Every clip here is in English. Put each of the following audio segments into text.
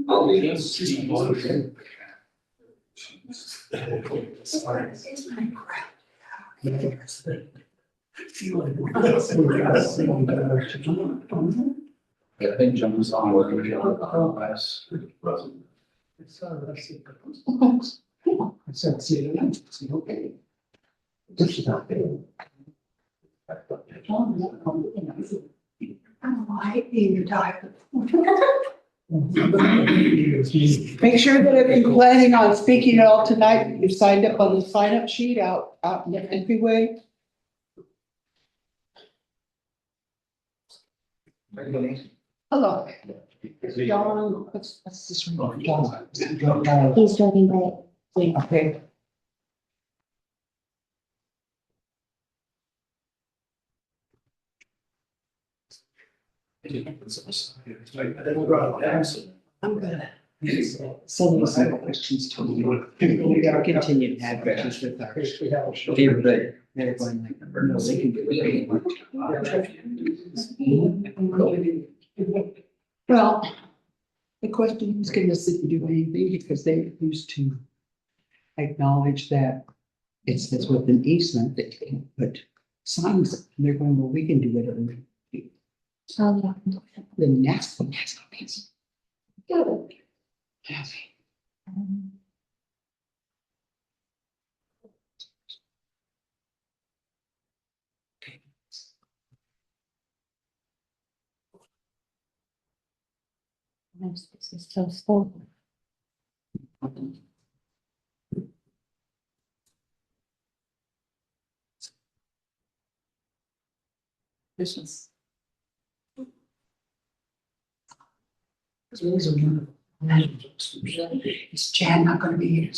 I'll leave. I think John's on working with last. Okay. This is not bad. Make sure that if you're planning on speaking at all tonight, you've signed up on the sign-up sheet out in the entryway. Hello. John, what's this one? John. He's driving by. Okay. I'm gonna send you some questions to you. We gotta continue to have questions with our favorite. They're going like, no, they can do it. Well, the question is, can the city do anything, because they refuse to acknowledge that it says with an easement that you can put signs, and they're going, well, we can do whatever we do. Oh, yeah. The next one has no peace. This is so slow. Christmas. Those are wonderful. Is Chad not gonna be here?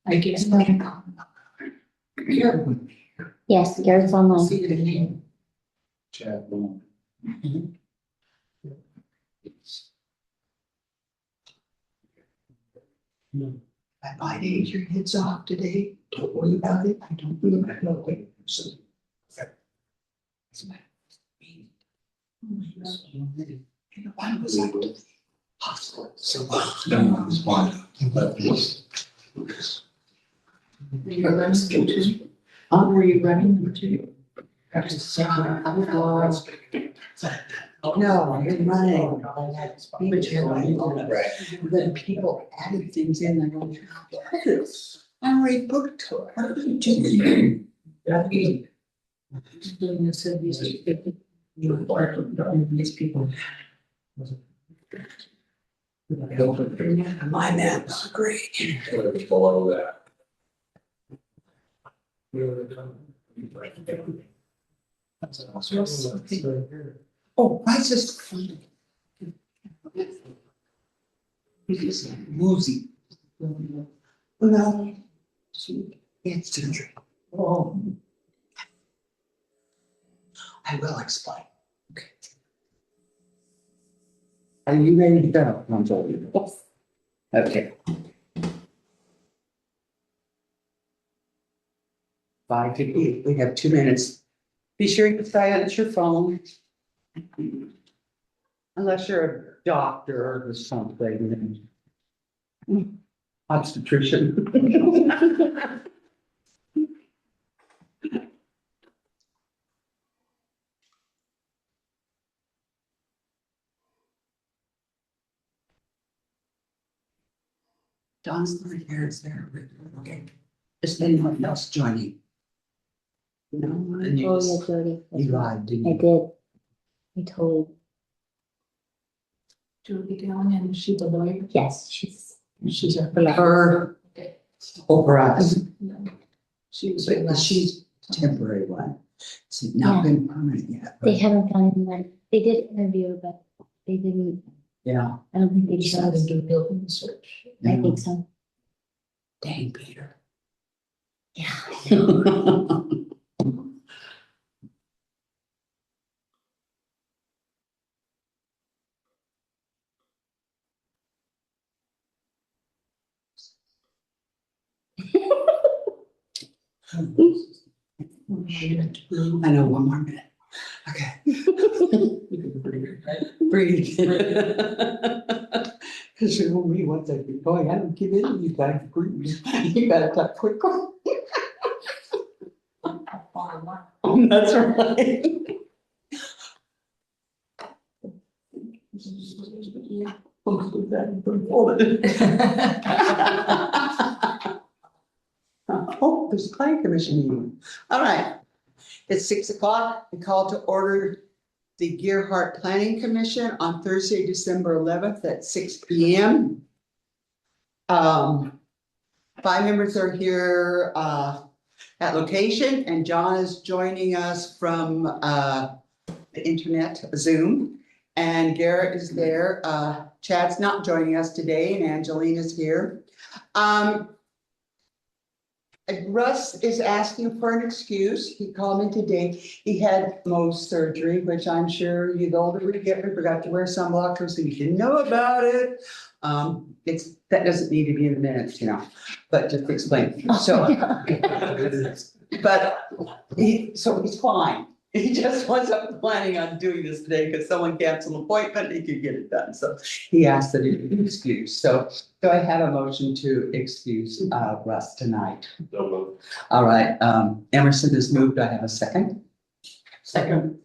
I guess not. Garrett would be here. Yes, Garrett's online. See the name. Chad Boone. At my age, your head's off today. Don't worry about it. I don't really know. So. You know, I was like to the hospital. So. Were you running number two? No, I've been running. Then people added things in, I go, I already booked tour. What are you doing? I said these people. These people. My map's great. Below that. Oh, I just funny. He's woozy. No, it's ginger. Oh. I will explain. Okay. Are you ready to go? Yes. Okay. 5:58, we have 2 minutes. Be sure you silence your phone. Unless you're a doctor or something. Obstetrician. Don's not here, is there? Okay. Is anyone else joining? No, and you Oh, yeah, Jody. you lied, didn't I you? did. I told. Julie down and she's the lawyer. Yes, she's a Her over us, She was. but she's temporary one. It's not been permanent yet. They but haven't found anyone. They did interview, but they didn't. yeah, I don't think they Decided chose. to do building search. I think so. dang Peter. Yeah. I know, one more minute. Okay. Right? Breathe. Because you know me, once I get going, I don't give in, you gotta breathe. You gotta talk quickly. That's right. Oh, there's a planning commission meeting. All right. It's 6 o'clock. We call to order the Gearhart Planning Commission on Thursday, December 11th at 6 p.m. 5 members are here at location, and John is joining us from the internet, Zoom. And Garrett is there. Chad's not joining us today, and Angelina's here. Russ is asking for an excuse. He called me today. He had Mohs surgery, which I'm sure the older we get, we forgot to wear sunblock, so you didn't know about it. That doesn't need to be in the minutes, but just explain. So, but so he's fine. He just wasn't planning on doing this today because someone canceled an appointment, he could get it done. So he asked that he be excused. So do I have a motion to excuse Russ tonight? All right, Emerson has moved. Do I have a second? Second.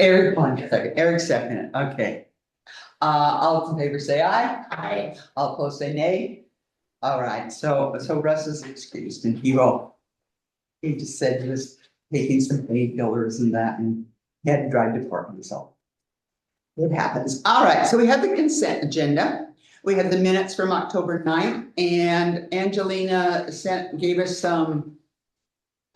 Eric, one second. Eric second. Okay. All in favor say aye. Aye. All opposed say nay. All right, so Russ is excused and he just said he was taking some painkillers and that, and he had to drive to Portland, so it happens. All right, so we have the consent agenda. We have the minutes from October 9th, and Angelina gave us some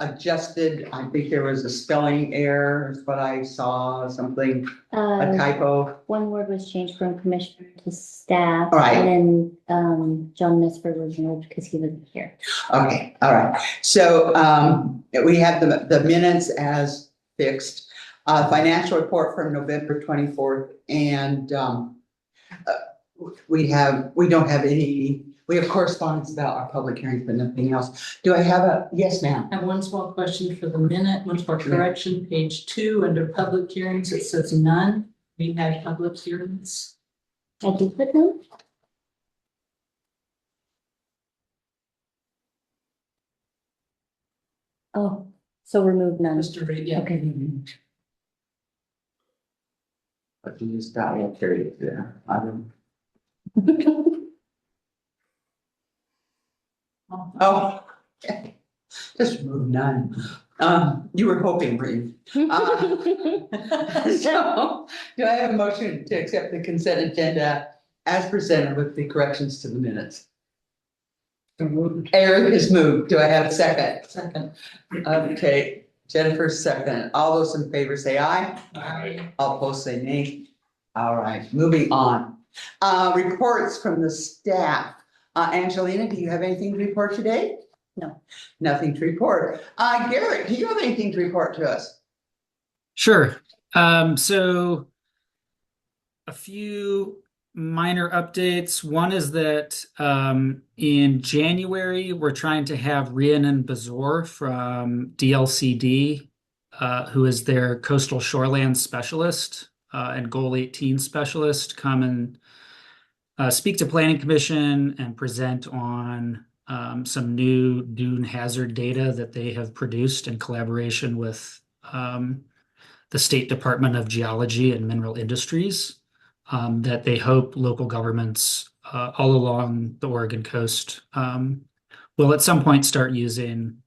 adjusted, I think there was a spelling error, is what I saw, something, a typo. One word was changed from commissioner to staff. Right. And then, John Misford was removed because he wasn't here. Okay, all right. So, we have the minutes as fixed. Financial report from November 24th, and, we don't have any, we have correspondence about our public hearings, but nothing else. Do I have yes, ma'am? I have one small question for the minute, one small correction, page 2, under public hearings, it says none. We had public hearings. I did put them. Oh, so remove none. Mr. Reed, yeah. Okay. But you just got it carried there. I don't. Oh, okay. Just remove none. You were hoping, Reed. So, do I have a motion to accept the consent agenda as presented with the corrections to the minutes? Eric is moved. Do I have a second? Second. Okay, Jennifer's second. All those in favor say aye. Aye. All opposed say nay. All right, moving on. Reports from the staff. Angelina, do you have anything to report today? No. Nothing to report. Garrett, do you have anything to report to us? Sure. So a few minor updates. One is that in January, we're trying to have Rhiannon Bazor from DLCD, who is their coastal shoreland specialist and Goal 18 specialist, come and speak to Planning Commission and present on some new dune hazard data that they have produced in collaboration with the State Department of Geology and Mineral Industries, that they hope local governments all along the Oregon coast will at some point start using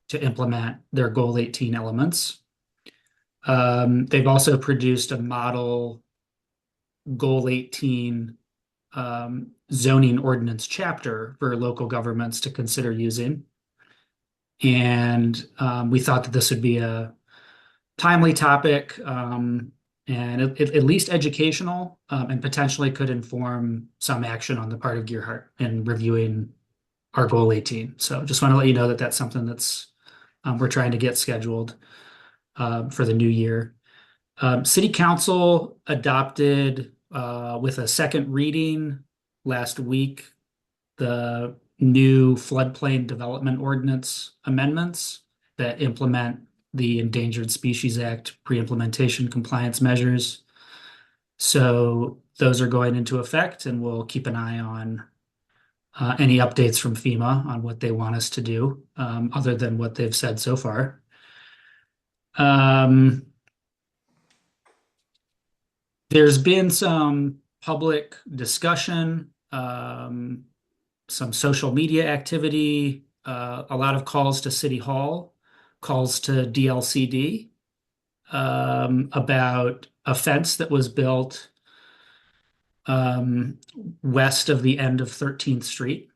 to implement their Goal 18 elements. They've also produced a model Goal 18 zoning ordinance chapter for local governments to consider using. And we thought that this would be a timely topic and at least educational and potentially could inform some action on the part of Gearhart in reviewing our Goal 18. So just want to let you know that that's something that's we're trying to get scheduled for the new year. City Council adopted with a second reading last week the new floodplain development ordinance amendments that implement the Endangered Species Act pre-implementation compliance measures. So those are going into effect, and we'll keep an eye on any updates from FEMA on what they want us to do, other than what they've said so far. There's been some public discussion, some social media activity, a lot of calls to City Hall, calls to DLCD, about a fence that was built west of the end of 13th Street.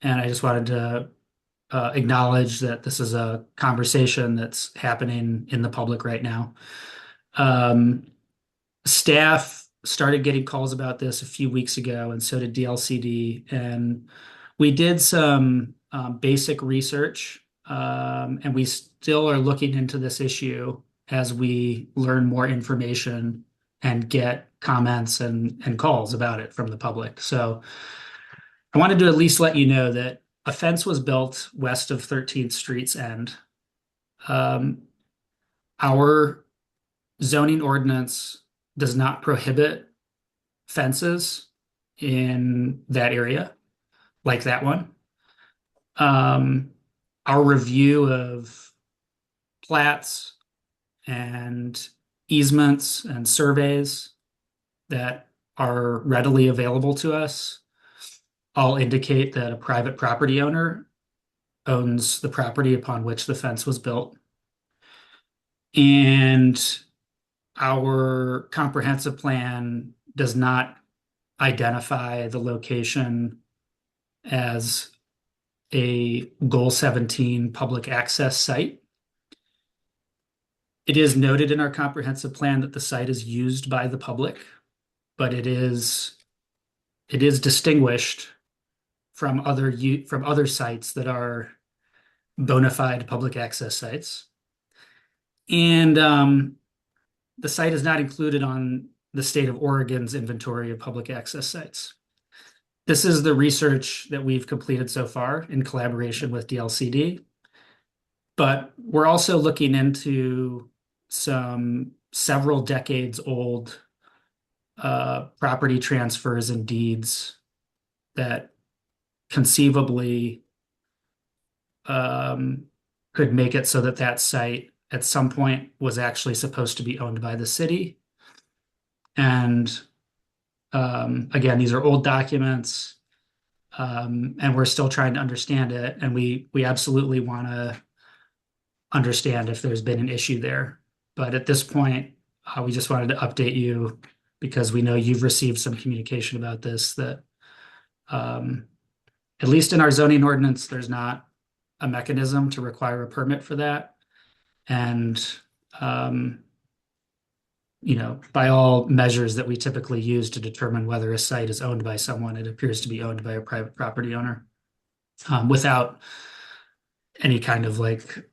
And I just wanted to acknowledge that this is a conversation that's happening in the public right now. Staff started getting calls about this a few weeks ago, and so did DLCD. And we did some basic research, and we still are looking into this issue as we learn more information and get comments and calls about it from the public. So I wanted to at least let you know that a fence was built west of 13th Street's end. Our zoning ordinance does not prohibit fences in that area, like that one. Our review of plats and easements and surveys that are readily available to us all indicate that a private property owner owns the property upon which the fence was built. And our comprehensive plan does not identify the location as a Goal 17 public access site. It is noted in our comprehensive plan that the site is used by the public, but it is distinguished from other sites that are bona fide public access sites. And the site is not included on the state of Oregon's inventory of public access sites. This is the research that we've completed so far in collaboration with DLCD. But we're also looking into some several decades old property transfers and deeds that conceivably could make it so that that site at some point was actually supposed to be owned by the city. And again, these are old documents, and we're still trying to understand it. And we absolutely want to understand if there's been an issue there. But at this point, we just wanted to update you because we know you've received some communication about this, that at least in our zoning ordinance, there's not a mechanism to require a permit for that. And by all measures that we typically use to determine whether a site is owned by someone, it appears to be owned by a private property owner, without any kind of like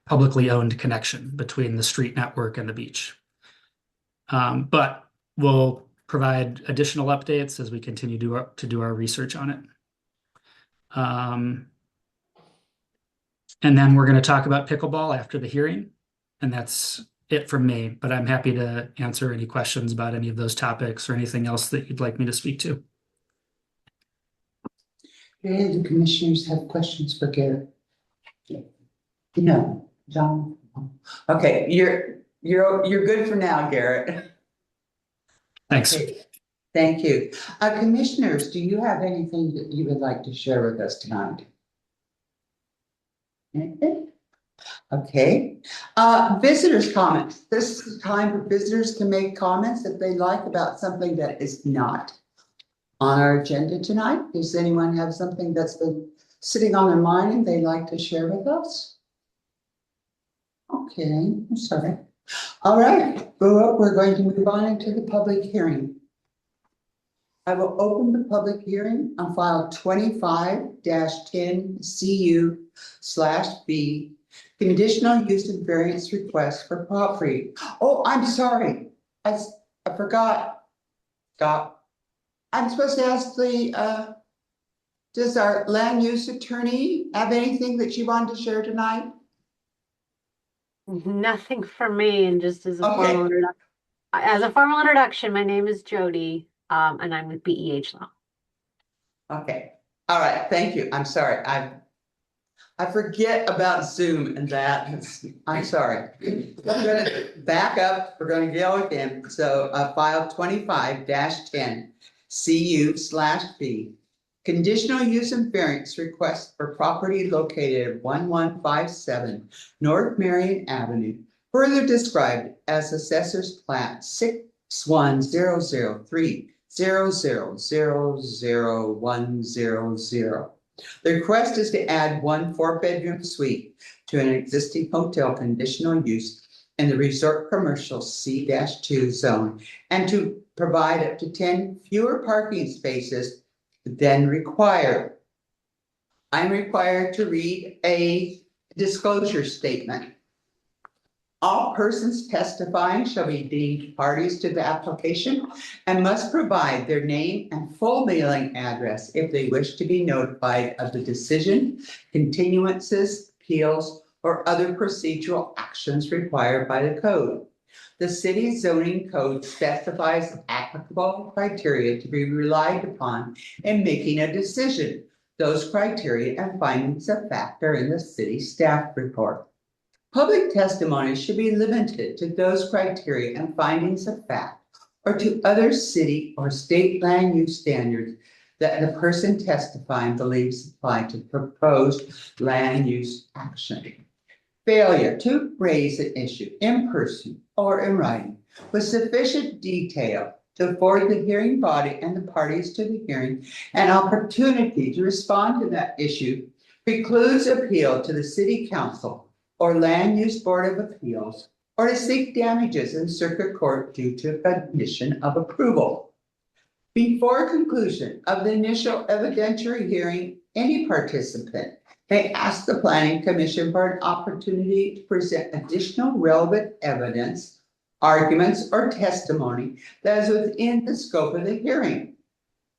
publicly owned connection between the street network and the beach. But we'll provide additional updates as we continue to do our research on it. And then we're going to talk about pickleball after the hearing, and that's it from me. But I'm happy to answer any questions about any of those topics or anything else that you'd like me to speak to. Do any of the commissioners have questions for Garrett? No, John? Okay, you're good for now, Garrett. Thanks. Okay, thank you. Commissioners, do you have anything that you would like to share with us tonight? Okay. Visitors' comments. This is the time for visitors to make comments if they like about something that is not on our agenda tonight. Does anyone have something that's been sitting on their mind and they'd like to share with us? Okay, I'm sorry. All right, we're going to move on into the public hearing. I will open the public hearing on file 25-10CU/B, conditional use and variance request for property. Oh, I'm sorry. I forgot. I'm supposed to ask does our land use attorney have anything that she wanted to share tonight? Nothing for me, and just as a Okay. formal introduction, my name is Jody, and I'm with BEH Law. Okay, all right, thank you. I'm sorry. I forget about Zoom and that. I'm sorry. We're gonna back up. We're gonna go again. So file 25-10 CU/B. Conditional use and variance request for property located at 1157 North Marion Avenue, further described as Assessor's Plat 610000000100. The request is to add one 4-bedroom suite to an existing hotel conditional use in the resort commercial C-2 zone and to provide up to 10 fewer parking spaces than required. I'm required to read a disclosure statement. All persons testifying shall be deemed parties to the application and must provide their name and full mailing address if they wish to be notified of the decision, continuances, appeals, or other procedural actions required by the code. The city zoning code specifies applicable criteria to be relied upon in making a decision. Those criteria and findings of fact are in the city staff report. Public testimony should be limited to those criteria and findings of fact or to other city or state land use standards that the person testifying believes apply to proposed land use action. Failure to raise an issue in person or in writing with sufficient detail to afford the hearing body and the parties to the hearing an opportunity to respond to that issue precludes appeal to the city council or land use board of appeals, or to seek damages in circuit court due to a condition of approval. Before conclusion of the initial evidentiary hearing, any participant may ask the Planning Commission for an opportunity to present additional relevant evidence, arguments, or testimony that is within the scope of the hearing.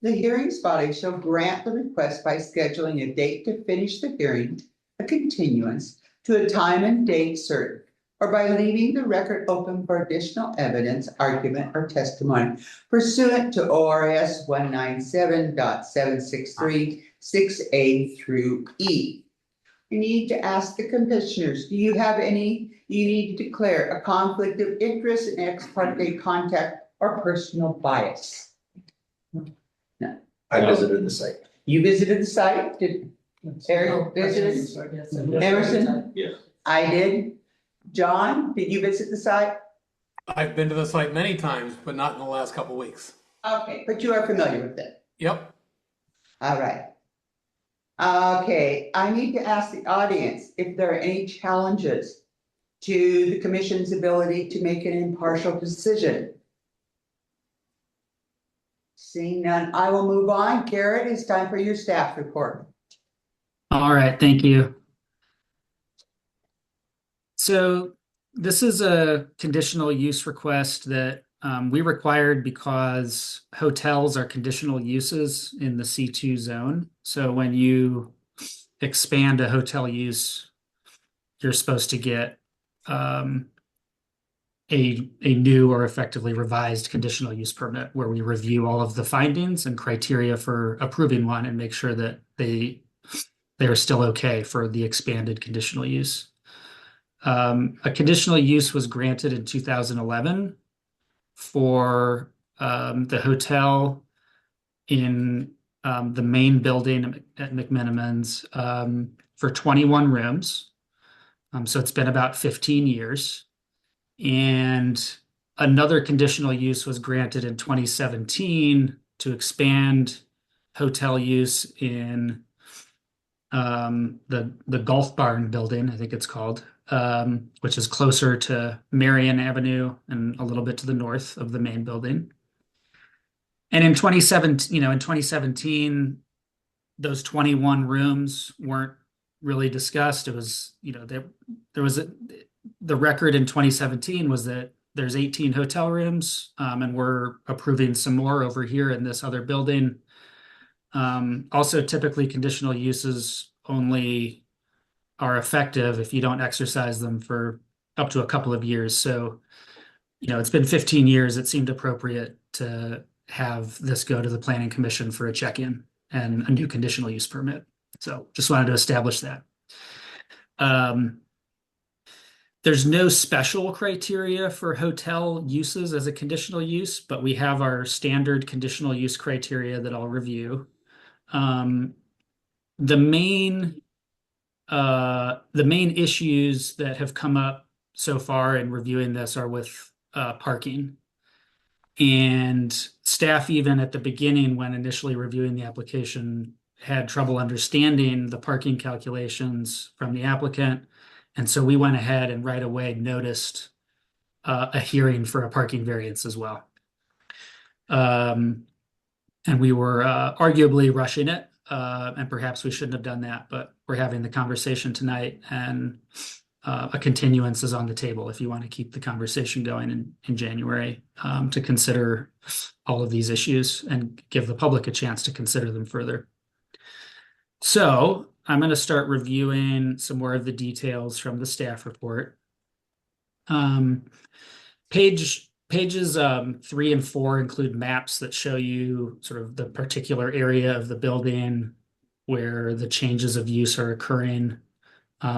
The hearings body shall grant the request by scheduling a date to finish the hearing, a continuance, to a time and date certain, or by leaving the record open for additional evidence, argument, or testimony pursuant to ORS 197.763(6)A through E. You need to ask the commissioners, do you have any, you need to declare a conflict of interest in ex parte contact or personal bias. I visited the site. You visited the site? Did Eric visit? Yes. Emerson? Yes. I did. John, did you visit the site? I've been to the site many times, but not in the last couple weeks. Okay, but you are familiar with it. Yep. All right. Okay, I need to ask the audience if there are any challenges to the commission's ability to make an impartial decision. Seeing none, I will move on. Garrett, it's time for your staff report. All right, thank you. So this is a conditional use request that we required because hotels are conditional uses in the C2 zone. So when you expand a hotel use, you're supposed to get a new or effectively revised conditional use permit where we review all of the findings and criteria for approving one and make sure that they are still okay for the expanded conditional use. A conditional use was granted in 2011 for the hotel in the main building at McMenamins for 21 rooms. So it's been about 15 years. And another conditional use was granted in 2017 to expand hotel use in the Golf Barn building, I think it's called, which is closer to Marion Avenue and a little bit to the north of the main building. And in 2017, those 21 rooms weren't really discussed. It was, there was the record in 2017 was that there's 18 hotel rooms, and we're approving some more over here in this other building. Also, typically conditional uses only are effective if you don't exercise them for up to a couple of years. So, it's been 15 years. It seemed appropriate to have this go to the Planning Commission for a check-in and a new conditional use permit. So just wanted to establish that. There's no special criteria for hotel uses as a conditional use, but we have our standard conditional use criteria that I'll review. The main issues that have come up so far in reviewing this are with parking. And staff, even at the beginning, when initially reviewing the application, had trouble understanding the parking calculations from the applicant. And so we went ahead and right away noticed a hearing for a parking variance as well. And we were arguably rushing it, and perhaps we shouldn't have done that, but we're having the conversation tonight, and a continuance is on the table if you want to keep the conversation going in January, to consider all of these issues and give the public a chance to consider them further. So I'm going to start reviewing some more of the details from the staff report. Pages 3 and 4 include maps that show you sort of the particular area of the building where the changes of use are occurring.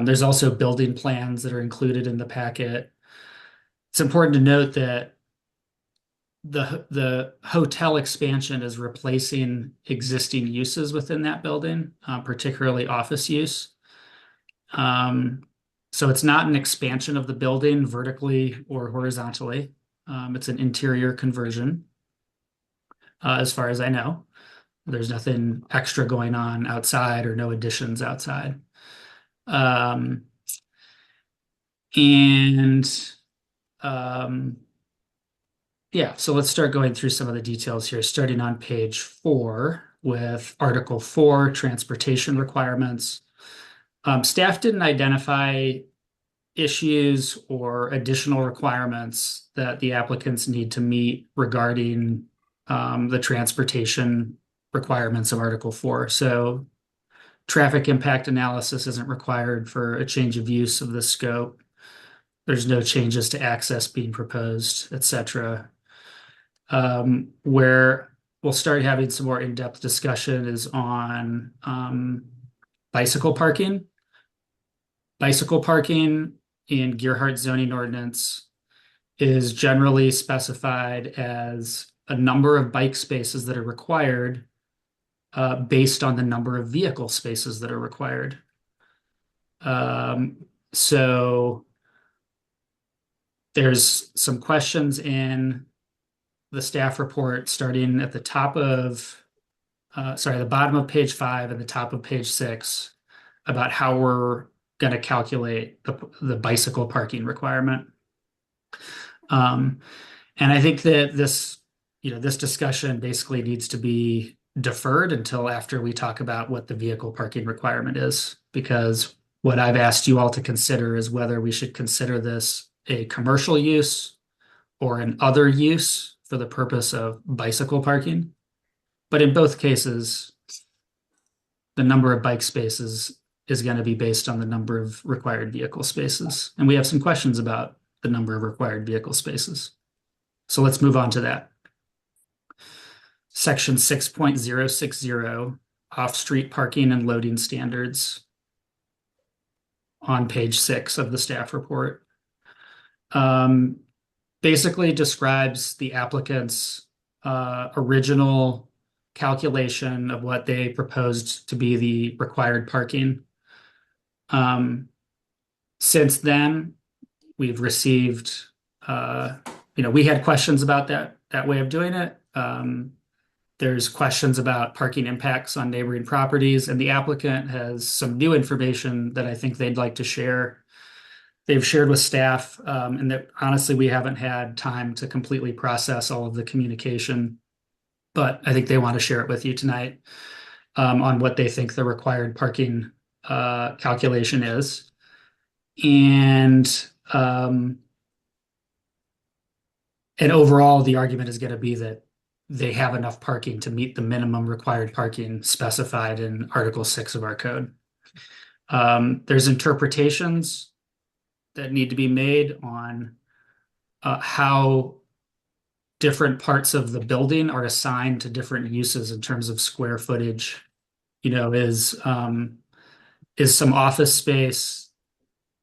There's also building plans that are included in the packet. It's important to note that the hotel expansion is replacing existing uses within that building, particularly office use. So it's not an expansion of the building vertically or horizontally. It's an interior conversion, as far as I know. There's nothing extra going on outside or no additions outside. Yeah, so let's start going through some of the details here, starting on page 4 with Article 4, transportation requirements. Staff didn't identify issues or additional requirements that the applicants need to meet regarding the transportation requirements of Article 4. So traffic impact analysis isn't required for a change of use of this scope. There's no changes to access being proposed, etc. Where we'll start having some more in-depth discussion is on bicycle parking. Bicycle parking in Gearhart zoning ordinance is generally specified as a number of bike spaces that are required based on the number of vehicle spaces that are required. So there's some questions in the staff report starting at the top of, the bottom of page 5 and the top of page 6 about how we're going to calculate the bicycle parking requirement. And I think that this discussion basically needs to be deferred until after we talk about what the vehicle parking requirement is, because what I've asked you all to consider is whether we should consider this a commercial use or an other use for the purpose of bicycle parking. But in both cases, the number of bike spaces is going to be based on the number of required vehicle spaces. And we have some questions about the number of required vehicle spaces. So let's move on to that. Section 6.060, off-street parking and loading standards, on page 6 of the staff report. Basically describes the applicant's original calculation of what they proposed to be the required parking. Since then, we've received, we had questions about that way of doing it. There's questions about parking impacts on neighboring properties, and the applicant has some new information that I think they'd like to share. They've shared with staff, and that honestly, we haven't had time to completely process all of the communication, but I think they want to share it with you tonight, on what they think the required parking calculation is. And overall, the argument is going to be that they have enough parking to meet the minimum required parking specified in Article 6 of our code. There's interpretations that need to be made on how different parts of the building are assigned to different uses in terms of square footage. Is some office space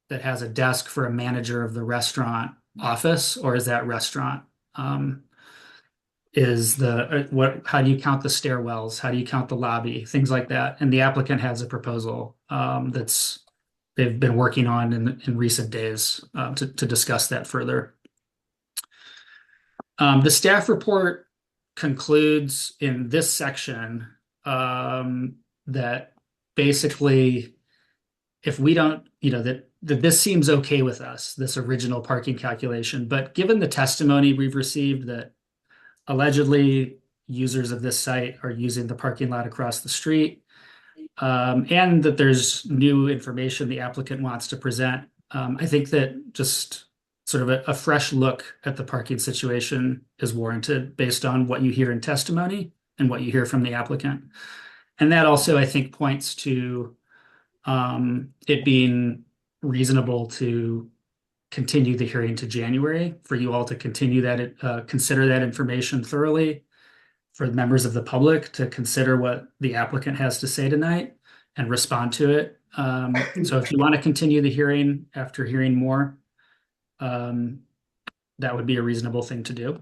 that has a desk for a manager of the restaurant office, or is that restaurant? Is the how do you count the stairwells? How do you count the lobby? Things like that. And the applicant has a proposal they've been working on in recent days to discuss that further. The staff report concludes in this section that basically, if we don't, that this seems okay with us, this original parking calculation, but given the testimony we've received that allegedly users of this site are using the parking lot across the street, and that there's new information the applicant wants to present, I think that just sort of a fresh look at the parking situation is warranted based on what you hear in testimony and what you hear from the applicant. And that also, I think, points to it being reasonable to continue the hearing to January, for you all to continue that, consider that information thoroughly, for the members of the public to consider what the applicant has to say tonight and respond to it. So if you want to continue the hearing after hearing more, that would be a reasonable thing to do.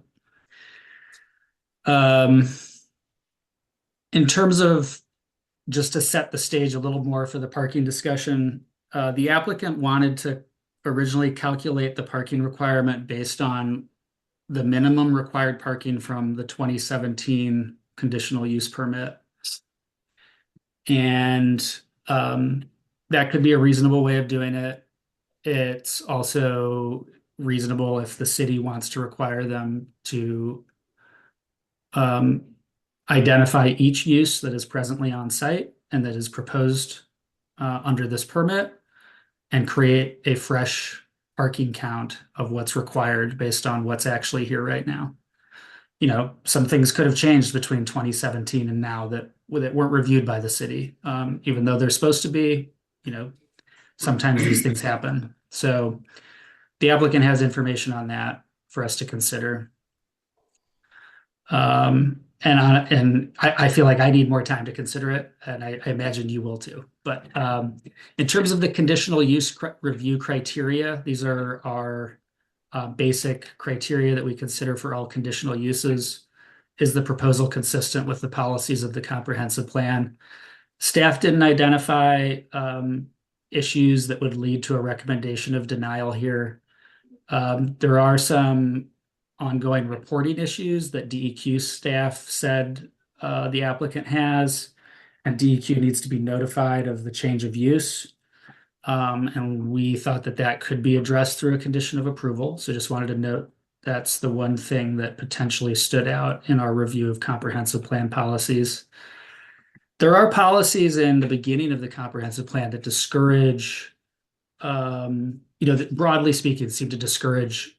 In terms of, just to set the stage a little more for the parking discussion, the applicant wanted to originally calculate the parking requirement based on the minimum required parking from the 2017 conditional use permit. And that could be a reasonable way of doing it. It's also reasonable if the city wants to require them to identify each use that is presently on site and that is proposed under this permit, and create a fresh parking count of what's required based on what's actually here right now. Some things could have changed between 2017 and now that weren't reviewed by the city, even though they're supposed to be. Sometimes these things happen. So the applicant has information on that for us to consider. And I feel like I need more time to consider it, and I imagine you will too. But in terms of the conditional use review criteria, these are our basic criteria that we consider for all conditional uses. Is the proposal consistent with the policies of the comprehensive plan? Staff didn't identify issues that would lead to a recommendation of denial here. There are some ongoing reporting issues that DEQ staff said the applicant has, and DEQ needs to be notified of the change of use. And we thought that could be addressed through a condition of approval. So just wanted to note that's the one thing that potentially stood out in our review of comprehensive plan policies. There are policies in the beginning of the comprehensive plan that discourage, that broadly speaking, seem to discourage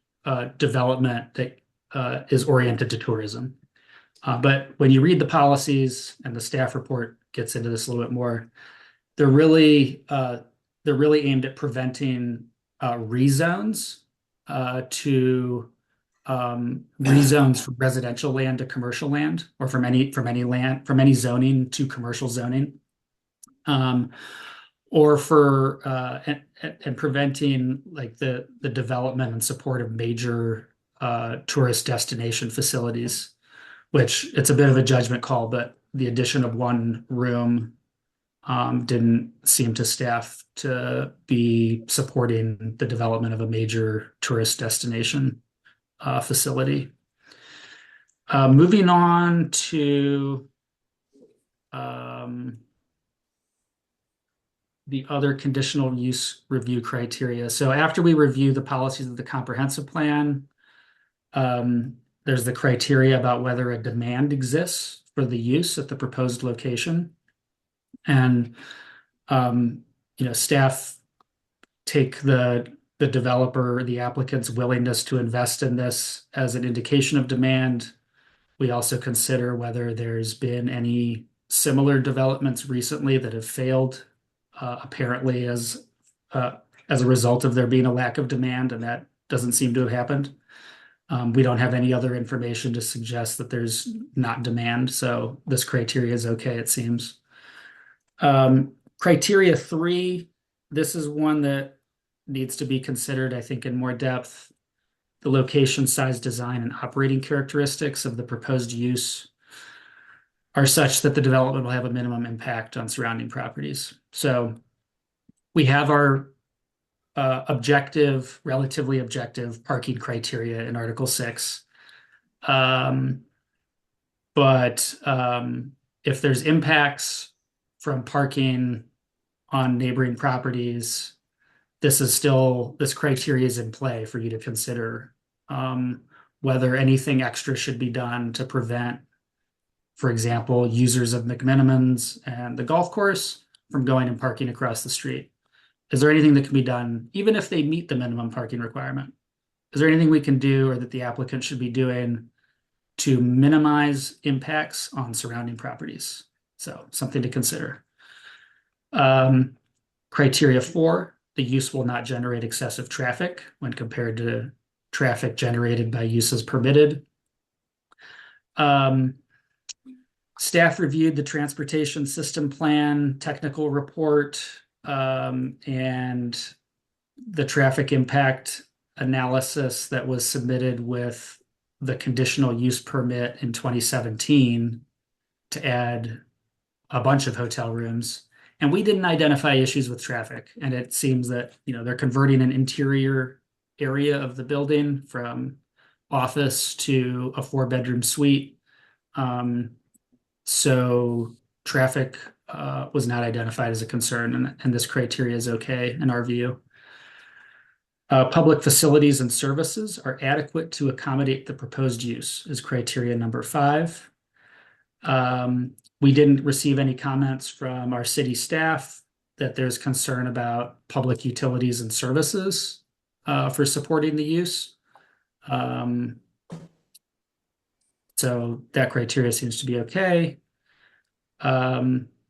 development that is oriented to tourism. But when you read the policies, and the staff report gets into this a little bit more, they're really aimed at preventing rezones to rezones from residential land to commercial land, or from any zoning to commercial zoning, or for and preventing like the development and support of major tourist destination facilities, which it's a bit of a judgment call, but the addition of one room didn't seem to staff to be supporting the development of a major tourist destination facility. Moving on to the other conditional use review criteria. So after we review the policies of the comprehensive plan, there's the criteria about whether a demand exists for the use at the proposed location. And staff take the developer, the applicant's willingness to invest in this as an indication of demand. We also consider whether there's been any similar developments recently that have failed, apparently as as a result of there being a lack of demand, and that doesn't seem to have happened. We don't have any other information to suggest that there's not demand, so this criteria is okay, it seems. Criteria 3, this is one that needs to be considered, I think, in more depth. The location, size, design, and operating characteristics of the proposed use are such that the development will have a minimum impact on surrounding properties. So we have our relatively objective parking criteria in Article 6. But if there's impacts from parking on neighboring properties, this criteria is in play for you to consider whether anything extra should be done to prevent, for example, users of McMenamins and the golf course from going and parking across the street. Is there anything that can be done, even if they meet the minimum parking requirement? Is there anything we can do or that the applicant should be doing to minimize impacts on surrounding properties? So something to consider. Criteria 4, the use will not generate excessive traffic when compared to traffic generated by uses permitted. Staff reviewed the transportation system plan, technical report, and the traffic impact analysis that was submitted with the conditional use permit in 2017 to add a bunch of hotel rooms. And we didn't identify issues with traffic. And it seems that, they're converting an interior area of the building from office to a 4-bedroom suite. So traffic was not identified as a concern, and this criteria is okay in our view. Public facilities and services are adequate to accommodate the proposed use is criteria number 5. We didn't receive any comments from our city staff that there's concern about public utilities and services for supporting the use. So that criteria seems to be okay.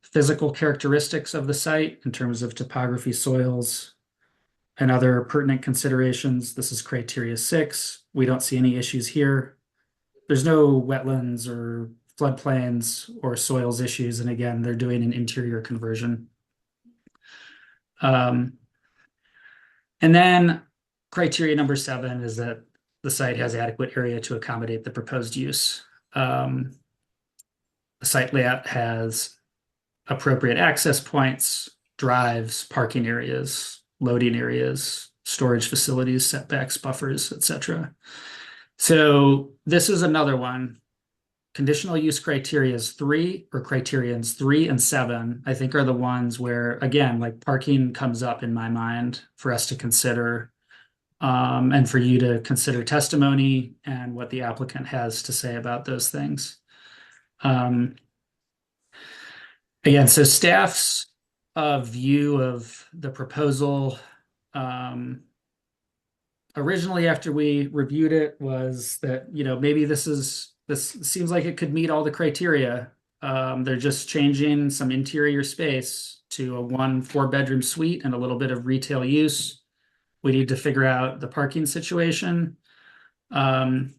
Physical characteristics of the site in terms of topography, soils, and other pertinent considerations. This is criteria 6. We don't see any issues here. There's no wetlands or floodplains or soils issues. And again, they're doing an interior conversion. And then criteria number 7 is that the site has adequate area to accommodate the proposed use. The site layout has appropriate access points, drives, parking areas, loading areas, storage facilities, setbacks, buffers, etc. So this is another one. Conditional use criterions 3 and 7, I think, are the ones where, again, like parking comes up in my mind for us to consider, and for you to consider testimony and what the applicant has to say about those things. Again, so staff's view of the proposal originally after we reviewed it was that, maybe this seems like it could meet all the criteria. They're just changing some interior space to a 4-bedroom suite and a little bit of retail use. We need to figure out the parking situation. We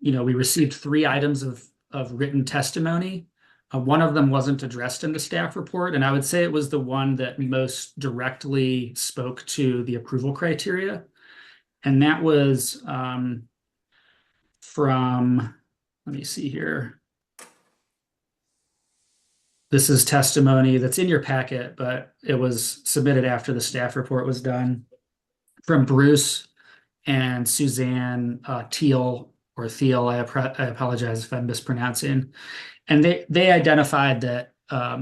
received 3 items of written testimony. One of them wasn't addressed in the staff report, and I would say it was the one that most directly spoke to the approval criteria. And that was from, let me see here. This is testimony that's in your packet, but it was submitted after the staff report was done, from Bruce and Suzanne Thiel, or Thiel. I apologize if I'm mispronouncing. And they identified that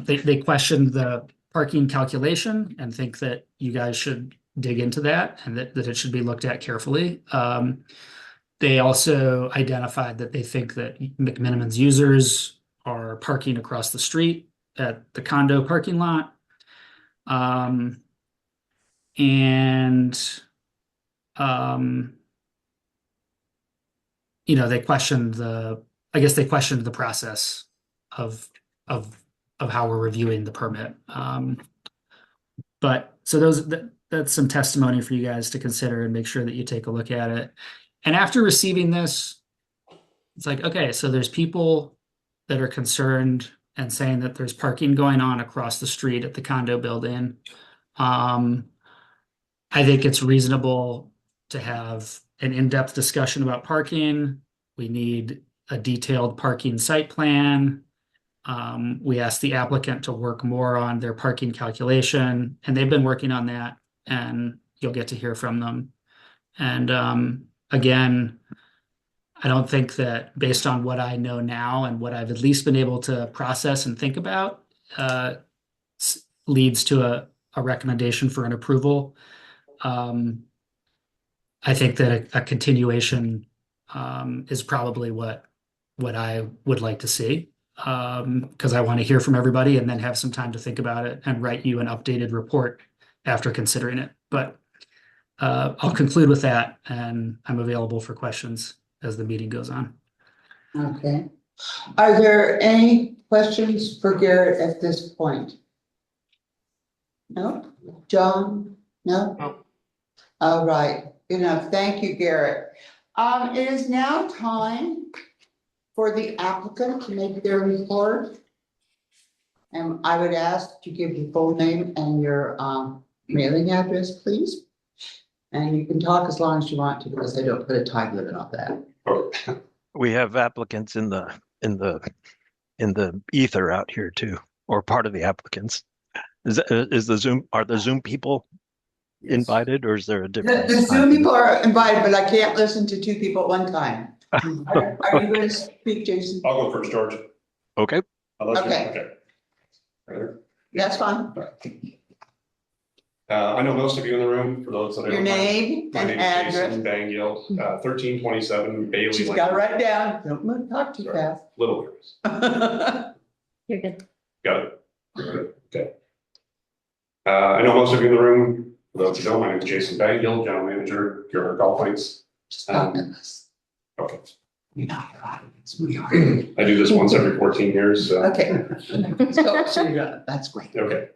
they questioned the parking calculation and think that you guys should dig into that and that it should be looked at carefully. They also identified that they think that McMenamins users are parking across the street at the condo parking lot. They questioned the process of how we're reviewing the permit. But so that's some testimony for you guys to consider and make sure that you take a look at it. And after receiving this, it's like, okay, so there's people that are concerned and saying that there's parking going on across the street at the condo building. I think it's reasonable to have an in-depth discussion about parking. We need a detailed parking site plan. We asked the applicant to work more on their parking calculation, and they've been working on that, and you'll get to hear from them. And again, I don't think that based on what I know now and what I've at least been able to process and think about, leads to a recommendation for an approval. I think that a continuation is probably what I would like to see, because I want to hear from everybody and then have some time to think about it and write you an updated report after considering it. But I'll conclude with that, and I'm available for questions as the meeting goes on. Okay. Are there any questions for Garrett at this point? No? John? No? No. All right, good enough. Thank you, Garrett. It is now time for the applicant to make their report. And I would ask to give your full name and your mailing address, please. And you can talk as long as you want to, because I don't put a time limit on that. We have applicants in the ether out here too, or part of the applicants. Are the Zoom people invited, or is there a different? The Zoom people are invited, but I can't listen to two people at one time. Are you going to speak, Jason? I'll go first, George. Okay. Okay. That's fine. I know most of you in the room, for those that I Your don't know. name My and name is address. Jason Bangill, 1327 Bailey She's Lane. got to write it down. Don't move, talk too Sorry. fast. Little words. You're good. Got it. Okay. I know most of you in the room, for those who don't, my name is Jason Bangill, General Manager, Gearhart Golf Links. Stop this. Okay. You're not your audience, we are. I do this once every 14 years, so. Okay. So you're done. That's great. Okay.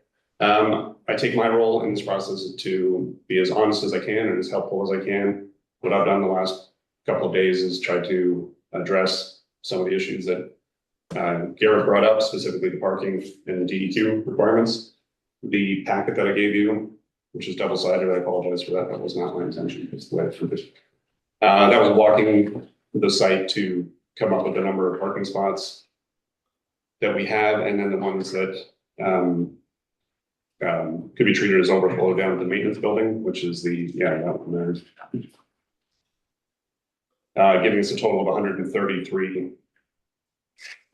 I take my role in this process to be as honest as I can and as helpful as I can. What I've done the last couple of days is try to address some of the issues that Garrett brought up, specifically the parking and the DEQ requirements. The packet that I gave you, which is double-sided, I apologize for that. That was not my intention. It's the way it's written. That was walking the site to come up with the number of parking spots that we have, and then the ones that could be treated as overflow down at the maintenance building, which is that one there. Giving us a total of 133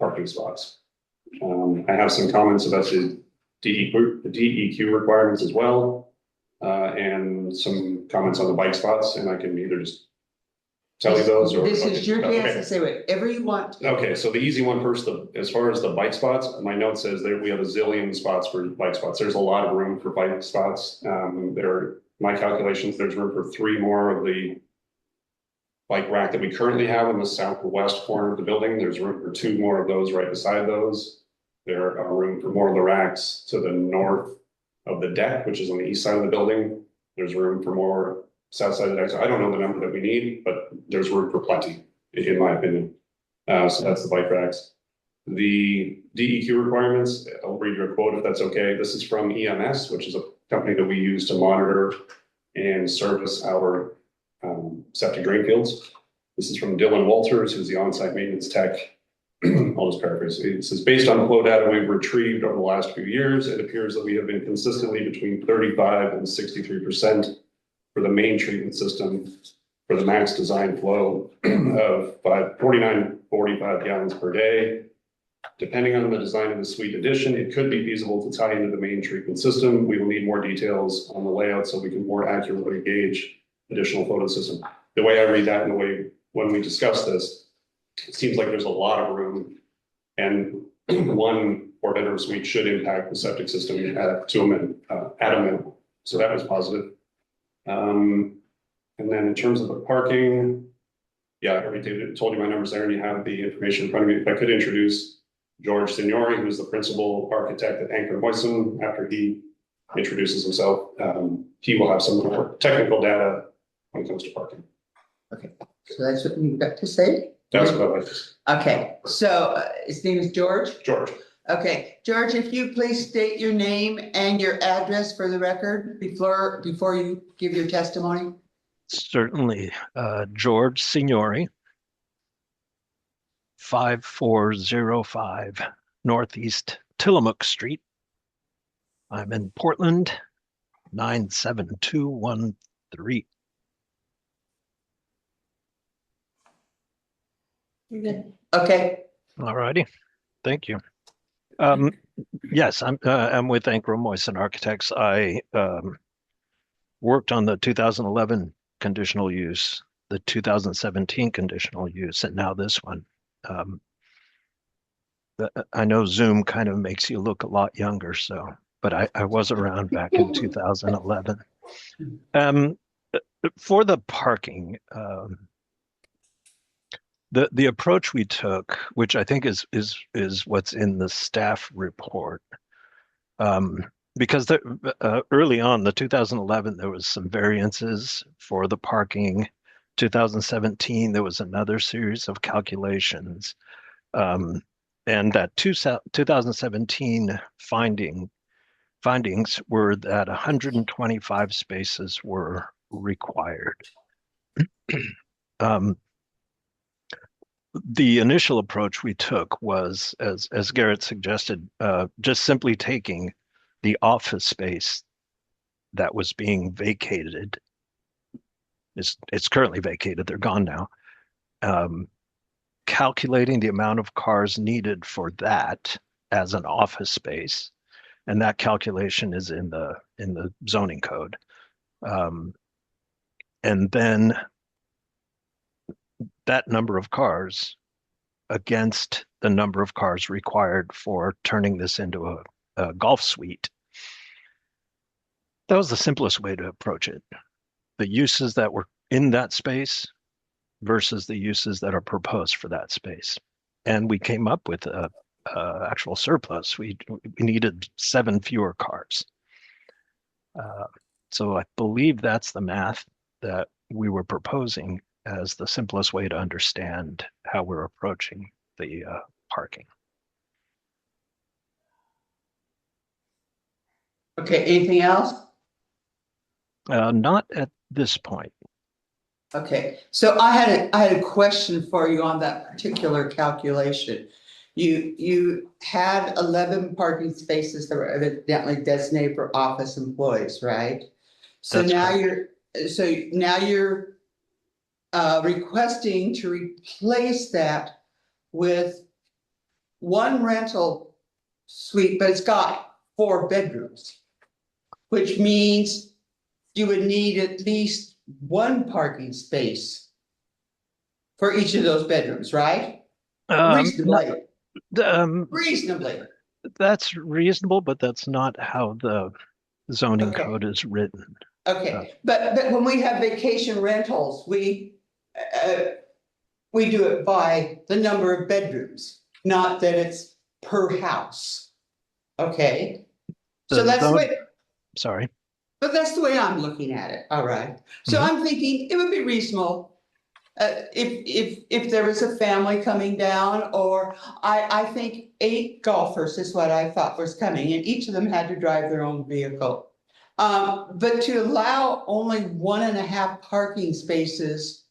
parking spots. I have some comments about the DEQ requirements as well, and some comments on the bike spots, and I can either just tell you those or. This is your chance Okay. to say whatever you want. Okay, so the easy one first, as far as the bike spots, my note says that we have a zillion spots for bike spots. There's a lot of room for bike spots. My calculations, there's room for 3 more of the bike rack that we currently have in the southwest corner of the building. There's room for 2 more of those right beside those. There are room for more of the racks to the north of the deck, which is on the east side of the building. There's room for more south side of the deck. So I don't know the number that we need, but there's room for plenty, in my opinion. So that's the bike racks. The DEQ requirements, I'll read you a quote if that's okay. This is from EMS, which is a company that we use to monitor and service our septic drain fields. This is from Dylan Walters, who's the on-site maintenance tech. I'll just paraphrase. It says, based on flow data we've retrieved over the last few years, it appears that we have been consistently between 35 and 63% for the main treatment system for the max design flow of 49-45 gallons per day. Depending on the design of the suite addition, it could be feasible to tie into the main treatment system. We will need more details on the layout so we can more accurately gauge additional flow to the system. The way I read that and the way when we discuss this, it seems like there's a lot of room, and 1 4-bedroom suite should impact the septic system at a minimum. So that was positive. And then in terms of the parking, yeah, I already told you my numbers there, and you have the information in front of me. If I could introduce George Signori, who's the principal architect at Anchor Moisen, after he introduces himself. He will have some more technical data when it comes to parking. Okay, so that's what you've got to say? That's what I like to say. Okay, so his name is George? George. Okay, George, if you please state your name and your address for the record before you give your testimony. Certainly. George Signori, 5405 Northeast Tillamook Street. I'm in Portland, 97213. You're good. Okay, All righty. Thank you. Yes, I'm with Ankrum Moyson Architects. I worked on the 2011 conditional use, the 2017 conditional use, and now this one. I know Zoom kind of makes you look a lot younger, but I was around back in 2011. For the parking, the approach we took, which I think is what's in the staff report, because early on, the 2011, there was some variances for the parking. 2017, there was another series of calculations. And that 2017 findings were that 125 spaces were required. The initial approach we took was, as Garrett suggested, just simply taking the office space that was being vacated. It's currently vacated, they're gone now. Calculating the amount of cars needed for that as an office space, and that calculation is in the zoning code. And then that number of cars against the number of cars required for turning this into a golf suite. That was the simplest way to approach it. The uses that were in that space versus the uses that are proposed for that space. And we came up with a actual surplus. We needed 7 fewer cars. So I believe that's the math that we were proposing as the simplest way to understand how we're approaching the parking. okay, anything else? Not at this point. Okay, so I had a question for you on that particular calculation. You had 11 parking spaces that were evidently designated for office employees, right? So That's now correct. you're requesting to replace that with one rental suite, but it's got 4 bedrooms, which means you would need at least 1 parking space for each of those bedrooms, right? Reasonably. Reasonably. That's reasonable, but that's not how the zoning Okay. code is written. Okay, but when we have vacation rentals, we do it by the number of bedrooms, not that it's per house. Okay, so The that's the zone- way, Sorry. but that's the way I'm looking at it. All right. So Mhm. I'm thinking it would be reasonable. If there was a family coming down, or I think 8 golfers is what I thought was coming, and each of them had to drive their own vehicle. But to allow only 1.5 parking spaces,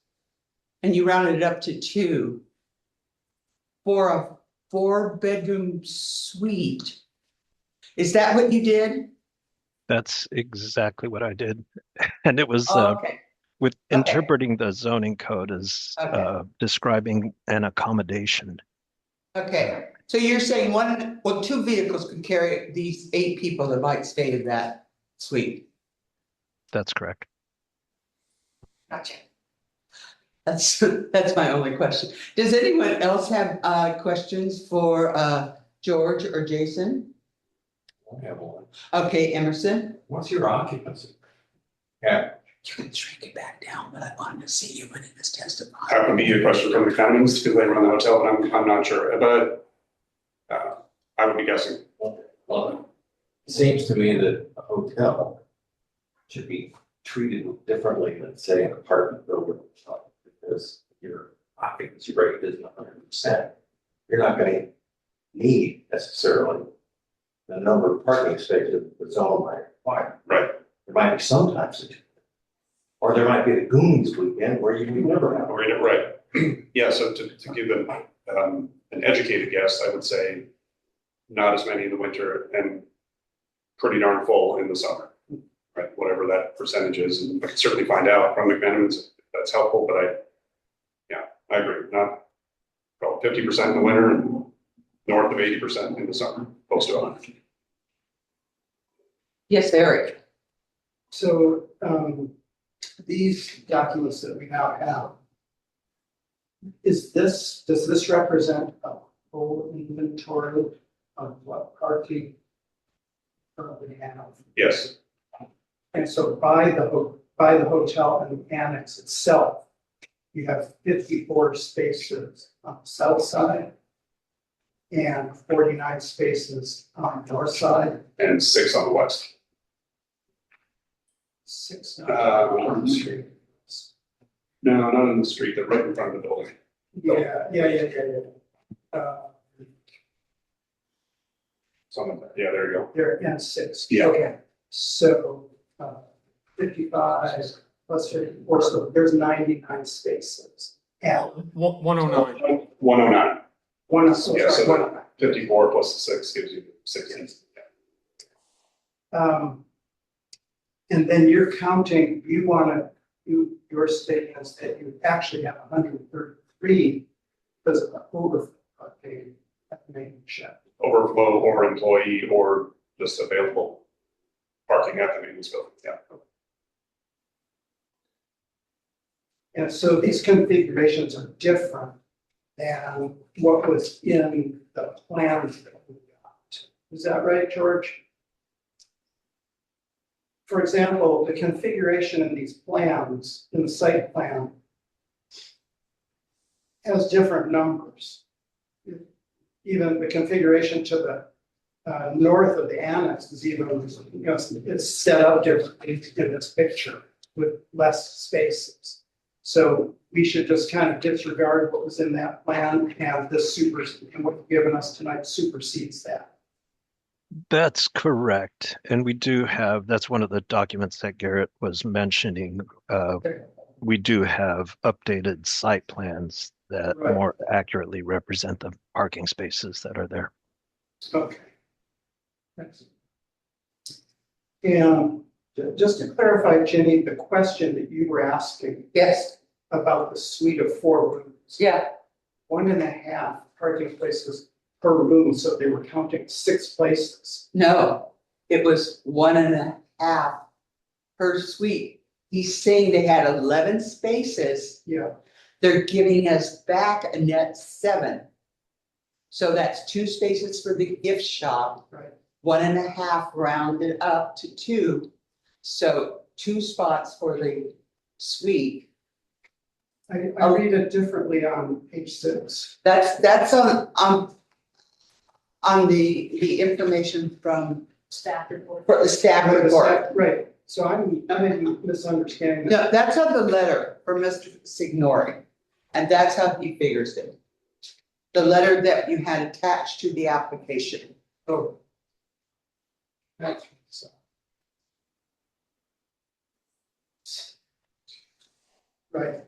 and you rounded it up to 2 for a 4-bedroom suite. Is that what you did? That's exactly what I did. And it was Okay, with Okay. interpreting the zoning code as Okay. describing an accommodation. okay. So you're saying 2 vehicles could carry these 8 people that might stay in that suite? That's correct. Gotcha. That's my only question. Does anyone else have questions for George or Jason? I have one. Okay, Emerson? What's your occupancy? Yeah, You can shrink it back down, but I wanted to see you in this testimony. that would be a question from the accountants because they run the hotel, but I'm not sure, but I would be guessing. seems to me that a hotel should be treated differently than, say, an apartment building. Because your occupancy rate isn't 100%. You're not gonna need necessarily the number of parking spaces that's all might require. Right. There might be some types of, or there might be the Goonies weekend where you would never have. Or in it, right. Yeah, so to give them an educated guess, I would say not as many in the winter and pretty darn full in the summer. Right, whatever that percentage is, and I can certainly find out from McMenamin's if that's helpful, but I agree, not probably 50% in the winter and north of 80% in the summer, close to 100. Yes, Eric. So, these documents that we now have, does this represent a whole inventory of what parking currently have? Yes, And so by the hotel and the annex itself, you have 54 spaces on the south side and 49 spaces on the north side. and 6 on the west. 6 on the street. No, not on the street, they're right in front of the building. Yeah. Something, yeah, there you go. There, and 6. Yeah. Okay, so, 55 plus 54, so there's 99 spaces. Yeah, 109. 109, one, so Yeah, so sorry, 109. 54 plus the 6 gives you 60. And then you're counting, your statements that you actually have 133 because of the overflow paid at the main shed. Overflow or employee or just available parking at the maintenance building, yeah. And so these configurations are different than what was in the plans that we got. Is that right, George? For example, the configuration in these plans, in the site plan, has different numbers. Even the configuration to the north of the annex is even, it's set up differently in this picture with less spaces. So we should just kind of disregard what was in that plan and this and what you've given us tonight supersedes that. That's correct. And we do have, that's one of the documents that Garrett was mentioning. We do have updated site plans that Right. more accurately represent the parking spaces that are there. Okay. Thanks. And just to clarify, Jenny, the question that you were asking Yes, about the suite of 4 rooms. yeah, 1.5 parking places per room, so they were counting 6 places. no, it was 1.5 per suite. He's saying they had 11 spaces. Yeah, They're giving us back a net 7. So that's 2 spaces for the gift shop, right. 1.5 rounded up to 2. So 2 spots for the suite. I read it differently on page 6. That's on the information from Staff report. for the staff report. Right, so I'm misunderstanding. No, that's on the letter for Mr. Signori, and that's how he figures it. The letter that you had attached to the application. Oh. That's so. Right.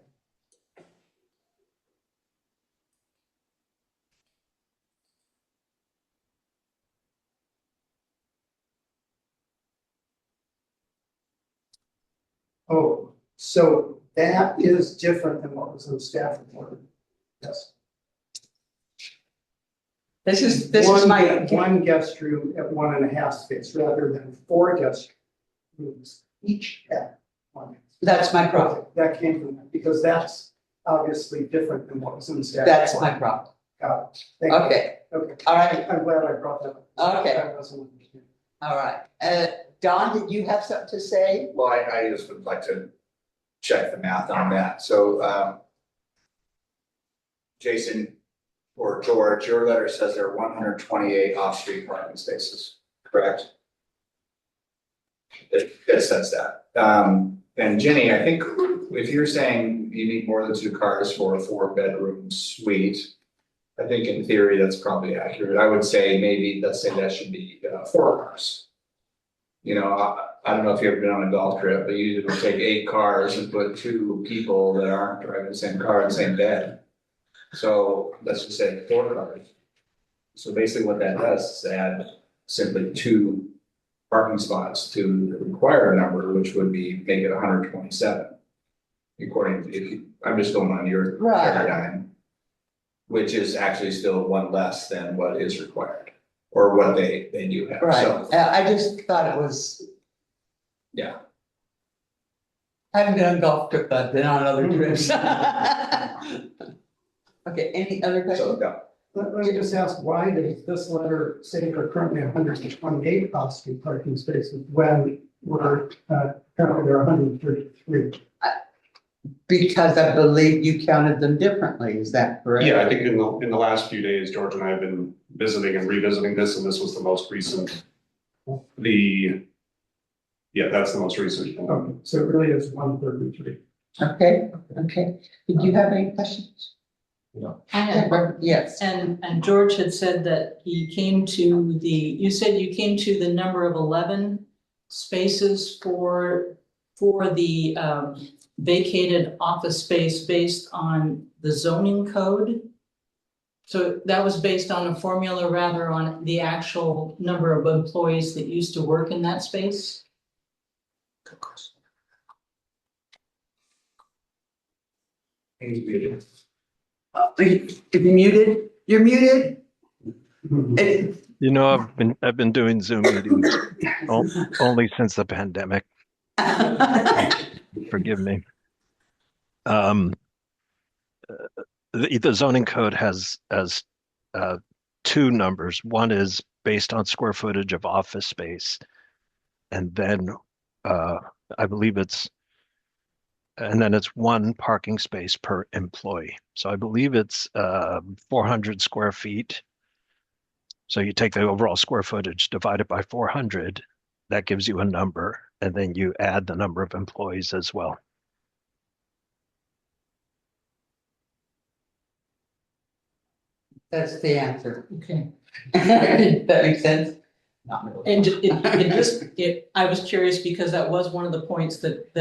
Oh, so that is different than what was in the staff report. Yes. This is my. One guest room at 1.5 space rather than 4 guest rooms, each at 1. That's my problem. That came from that, because that's obviously different than what was in the staff. That's report. my problem. Got it. Thank you. Okay, Okay. all right, I'm glad I brought that up. Okay. I wasn't understanding. all right. Don, did you have something to say? Well, I just would like to check the math on that. So, Jason or George, your letter says there are 128 off-street parking spaces, correct? It says that. And Jenny, I think if you're saying you need more than 2 cars for a 4-bedroom suite, I think in theory, that's probably accurate. I would say maybe, let's say that should be 4 cars. You know, I don't know if you've ever been on a golf trip, but you would take 8 cars and put 2 people that aren't driving the same car in the same bed. So let's just say 4 cars. So basically what that does is add simply 2 parking spots to the required number, which would be, make it 127. According to, if you, I'm just going on your paradigm, which is actually still 1 less than what is required, or what they do have. Right, So, I just thought it was, yeah. I haven't been on a golf trip, but I've been on other trips. Okay, any other So, questions? yeah. Let me just ask, why does this letter say there are currently 128 off-street parking spaces when we're, currently there are 133? Because I believe you counted them differently, is that correct? Yeah, I think in the last few days, George and I have been visiting and revisiting this, and this was the most recent. Yeah, that's the most recent. Okay, so it really is 133. Okay, okay. Did you have any questions? I had, Yes. and George had said that he came to you said you came to the number of 11 spaces for the vacated office space based on the zoning code. So that was based on a formula rather on the actual number of employees that used to work in that space? If you're muted, you're muted. You know, I've been doing Zoom meetings only since the pandemic. Forgive me. The zoning code has 2 numbers. One is based on square footage of office space, and then I believe it's 1 parking space per employee. So I believe it's 400 square feet. So you take the overall square footage, divide it by 400, that gives you a number, and then you add the number of employees as well. That's the answer. Okay. That makes sense? Not really. And I was curious because that was one of the points that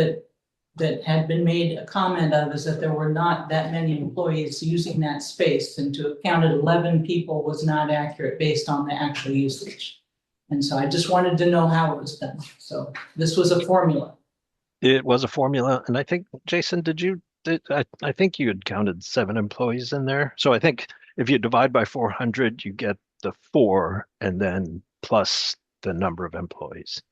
had been made a comment of, is that there were not that many employees using that space, and to have counted 11 people was not accurate based on the actual usage. And so I just wanted to know how it was done. So this was a formula. It was a formula, and I think, Jason, I think you had counted 7 employees in there. So I think if you divide by 400, you get the 4, and then plus the number of employees.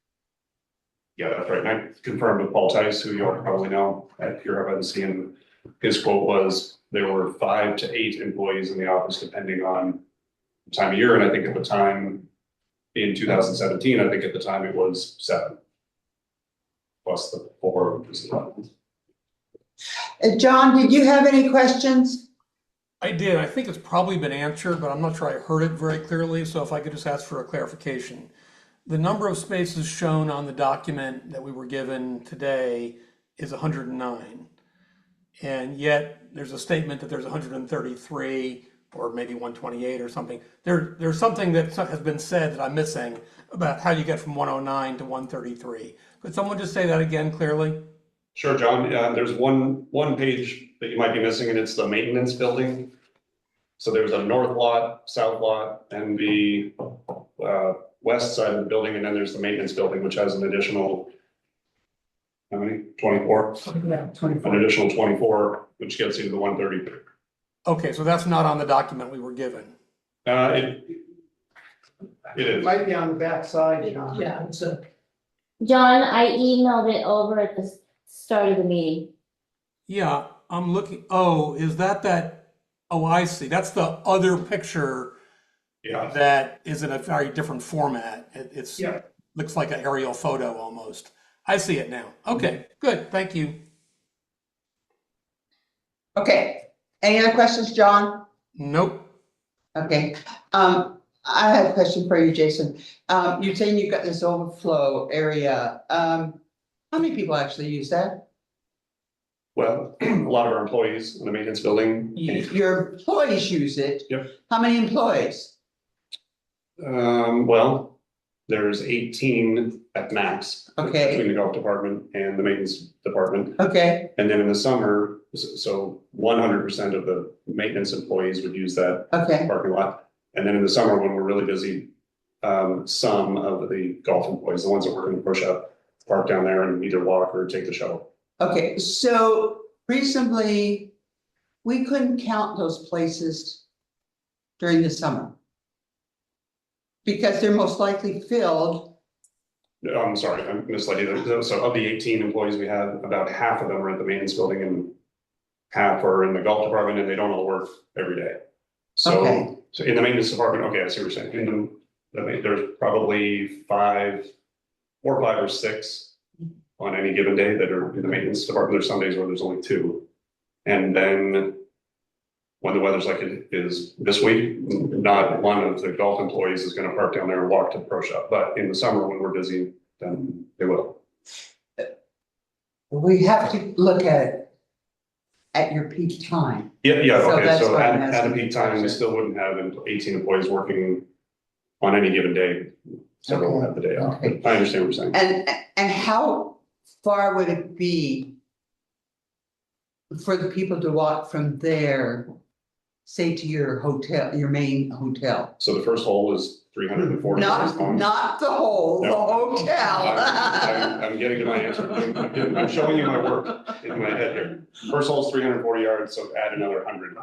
Yeah, that's right. And I confirmed with Paul Tice, who you all probably know at Gearhart, and his quote was there were 5 to 8 employees in the office, depending on the time of year. And I think at the time in 2017, I think at the time it was 7 plus the 4, which is 11. John, did you have any questions? I did. I think it's probably been answered, but I'm not sure I heard it very clearly. So if I could just ask for a clarification. The number of spaces shown on the document that we were given today is 109. And yet there's a statement that there's 133 or maybe 128 or something. There's something that has been said that I'm missing about how you get from 109 to 133. Could someone just say that again clearly? Sure, John. There's one page that you might be missing, and it's the maintenance building. So there's a north lot, south lot, and the west side of the building, and then there's the maintenance building, which has an additional, how many? 24? Yeah, 24. An additional 24, which gets you to the 133. Okay, so that's not on the document we were given. It It is. might be on the back side, John. Yeah, it's a, John, I emailed it over at the start of the meeting. Yeah, I'm looking. Oh, is that? Oh, I see. That's the other picture. Yeah. That is in a very different format. It's Yeah. looks like an aerial photo almost. I see it now. Okay, good. Thank you. Okay, any other questions, John? Nope. Okay, I have a question for you, Jason. You're saying you've got this overflow area. How many people actually use that? Well, a lot of our employees in the maintenance building. Your employees use it? Yep. How many employees? Well, there's 18 at max. Okay. Between the golf department and the maintenance department. Okay, And then in the summer, so 100% of the maintenance employees would use that okay, parking lot. And then in the summer, when we're really busy, some of the golf employees, the ones that work in the push up, park down there and either walk or take the shuttle. okay. So reasonably, we couldn't count those places during the summer. Because they're most likely filled. No, I'm sorry, I misled you. So of the 18 employees we have, about half of them are at the maintenance building and half are in the golf department, and they don't all work every day. Okay. So in the maintenance department, okay, I see what you're saying. In there's probably 4, 5, or 6 on any given day that are in the maintenance department. There's some days where there's only 2. And then when the weather's like it is this week, not one of the golf employees is going to park down there and walk to the pro shop. But in the summer, when we're busy, then they will. We have to look at it at your peak time. Yeah, So okay. that's So why I'm at a asking peak the time, we question. still wouldn't have 18 employees working on any given day. Several will have the day off. Okay. I understand what you're saying. And how far would it be for the people to walk from there, say to your hotel, your main hotel? So the first hole is 340 yards long. Not the hole, the No. hotel. I'm getting to my answer. I'm showing you my work in my head here. First hole is 340 yards, so add another 100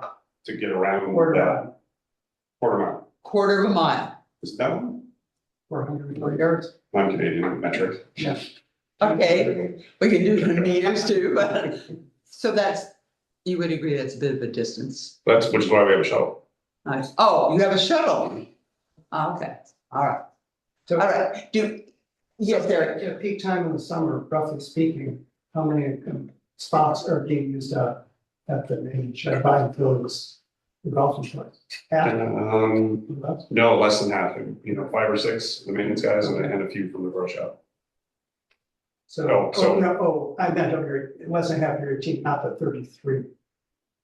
to get around Quarter that. mile. Quarter mile. Quarter of a mile. Is that one? 440 yards. I'm Canadian metric. Yeah. Okay, we can do the meters too, but, so that's, you would agree that's a bit of a distance. Which is why we have a shuttle. Nice. Oh, you have a shuttle? Okay, all right, So. all right. Yes, Derek. At peak time in the summer, roughly speaking, how many spots are being used up at the range, buying fields, the golf course? Half? No, less than half. 5 or 6, the maintenance guys, and a few from the pro shop. So, so- I meant over, less than half your team, not the 33.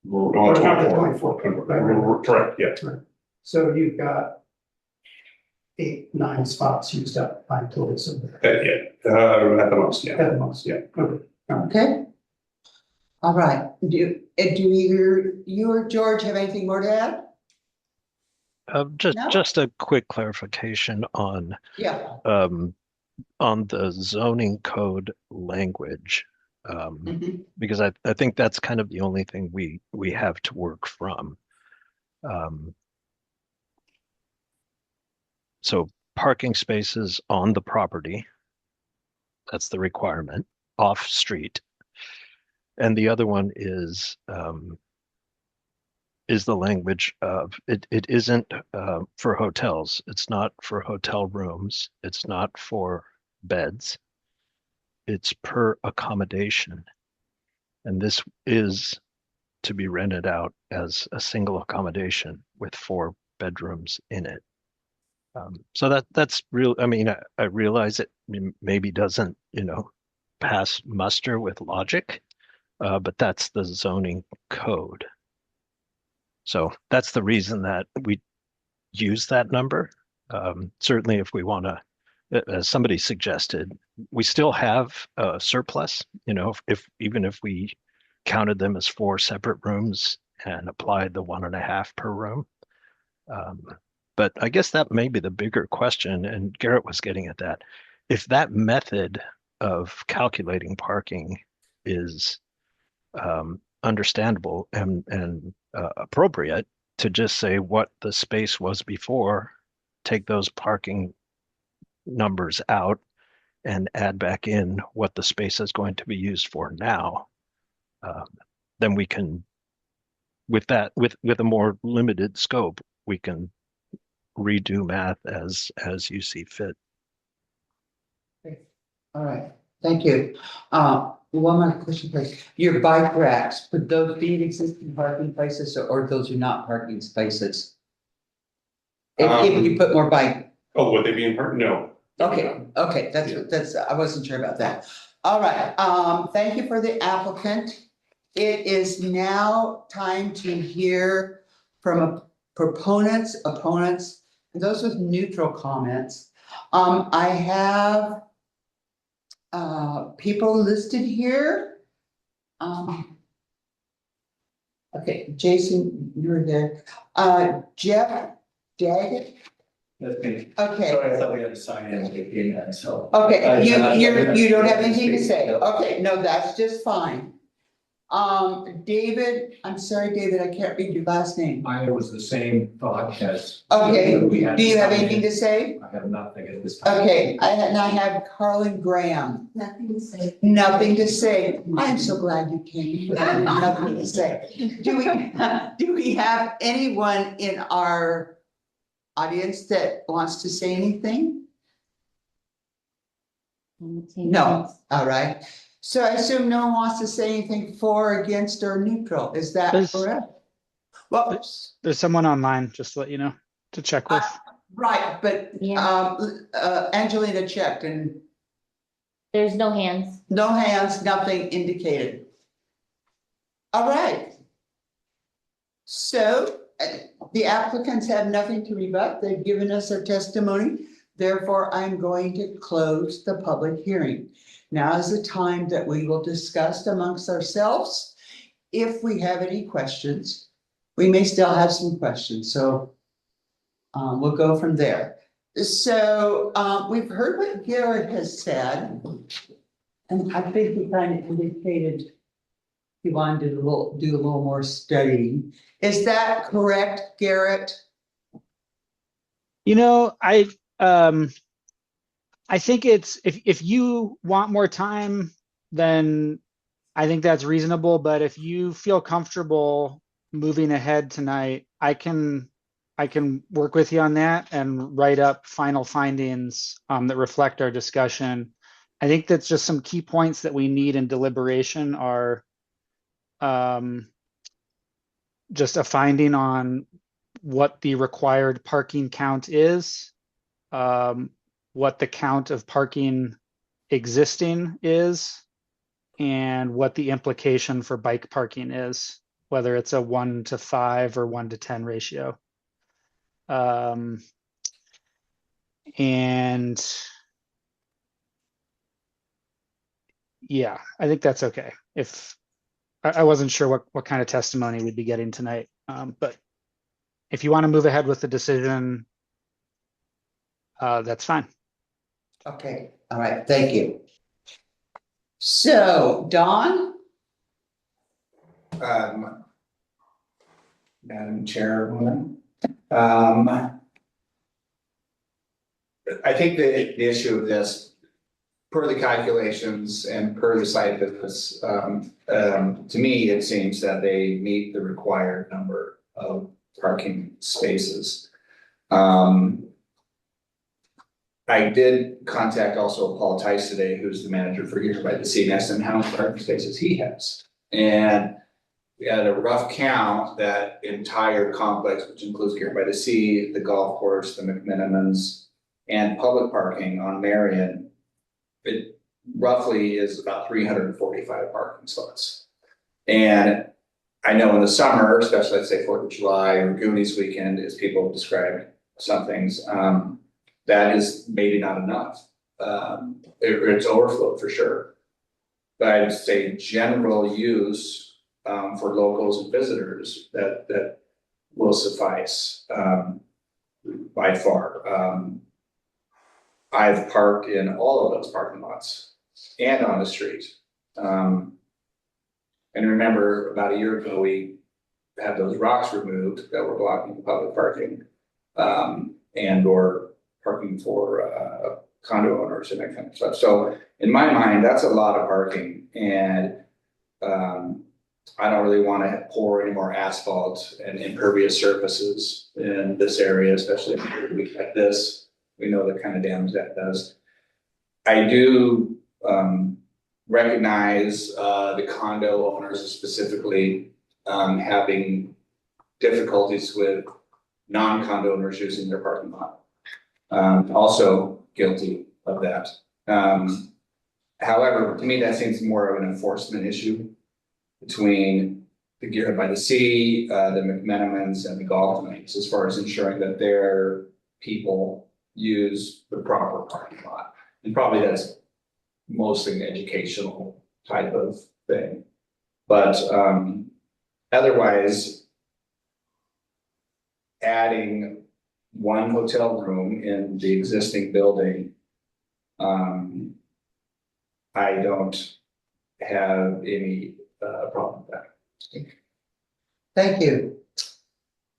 Oh, Or not the 24. 24. Correct, yeah. So you've got 8, 9 spots used up by employees over there. At the most, yeah. At the most, Yeah. Okay. Okay. All right. Do either you or George have anything more to add? No? Just a quick clarification Yeah. on the zoning code language. Mhm. Because I think that's kind of the only thing we have to work from. So parking spaces on the property, that's the requirement, off street. And the other one is the language of it isn't for hotels. It's not for hotel rooms. It's not for beds. It's per accommodation. And this is to be rented out as a single accommodation with 4 bedrooms in it. So that's real. I mean, I realize it maybe doesn't, pass muster with logic, but that's the zoning code. So that's the reason that we use that number. Certainly if we want to, as somebody suggested, we still have a surplus, even if we counted them as 4 separate rooms and applied the 1.5 per room. But I guess that may be the bigger question, and Gearhart was getting at that. If that method of calculating parking is understandable and appropriate, to just say what the space was before, take those parking numbers out and add back in what the space is going to be used for now, then we can, with a more limited scope, we can redo math as you see fit. All right, thank you. One more question, please. Your bike racks, would those be in existing parking places or those are not parking spaces? If you put more bike. Oh, would they be in part? No. Okay, that's, I wasn't sure about that. All right, thank you for the applicant. It is now time to hear from proponents, opponents, and those with neutral comments. I have people listed here. Okay, Jason, you're there. Jeff Daggett. That's me. Okay. Sorry, I thought we had to sign in again, and so. Okay, you don't have anything to say. Okay, no, that's just fine. David, I'm sorry, David, I can't read your last name. I was the same thought as. Okay, we had do you have sign anything in. to say? I have nothing at this time. Okay, and I have Carlin Graham. Nothing to say. Nothing to say. I'm so glad you came. Nothing to say. Do we have anyone in our audience that wants to say anything? No, all right. So I assume no one wants to say anything for, against, or neutral. Is that correct? Well, There's someone online, just to let you know, to check with. right, but Angelina checked and There's no hands. no hands, nothing indicated. All right. So the applicants have nothing to rebut. They've given us their testimony. Therefore, I'm going to close the public hearing. Now is the time that we will discuss amongst ourselves. If we have any questions, we may still have some questions. So we'll go from there. So we've heard what Gearhart has said. And I think he kind of indicated he wanted to do a little more studying. Is that correct, Garrett? You know, I think it's if you want more time, then I think that's reasonable. But if you feel comfortable moving ahead tonight, I can work with you on that and write up final findings that reflect our discussion. I think that's just some key points that we need in deliberation are just a finding on what the required parking count is, what the count of parking existing is, and what the implication for bike parking is, whether it's a 1-to-5 or 1-to-10 ratio. And yeah, I think that's okay. If I wasn't sure what kind of testimony we'd be getting tonight, but if you want to move ahead with the decision, that's fine. Okay, all right, thank you. So, Don? Madam Chairwoman, I think the issue of this, per the calculations and per the site visits, to me, it seems that they meet the required number of parking spaces. I did contact also Paul Tice today, who's the manager for Gearhart by the Sea, and asked him how many parking spaces he has. And we had a rough count, that entire complex, which includes Gearhart by the Sea, the golf course, the McMinimans, and public parking on Marion, it roughly is about 345 parking spots. And I know in the summer, especially let's say 4th of July or Goonies weekend, as people have described some things, that is maybe not enough. It's overflow for sure. But I'd say general use for locals and visitors that will suffice by far. I've parked in all of those parking lots and on the street. And remember, about a year ago, we had those rocks removed that were blocking public parking and or parking for condo owners and that kind of stuff. So in my mind, that's a lot of parking, and I don't really want to pour any more asphalt and impervious surfaces in this area, especially if we get this. We know the kind of damage that does. I do recognize the condo owners specifically having difficulties with non-condo owners using their parking lot. Also guilty of that. However, to me, that seems more of an enforcement issue between the Gearhart by the Sea, the McMenamins and the golf lanes, as far as ensuring that their people use the proper parking lot. And probably that's mostly an educational type of thing. But otherwise, adding one hotel room in the existing building, I don't have any problem with that. Thank you.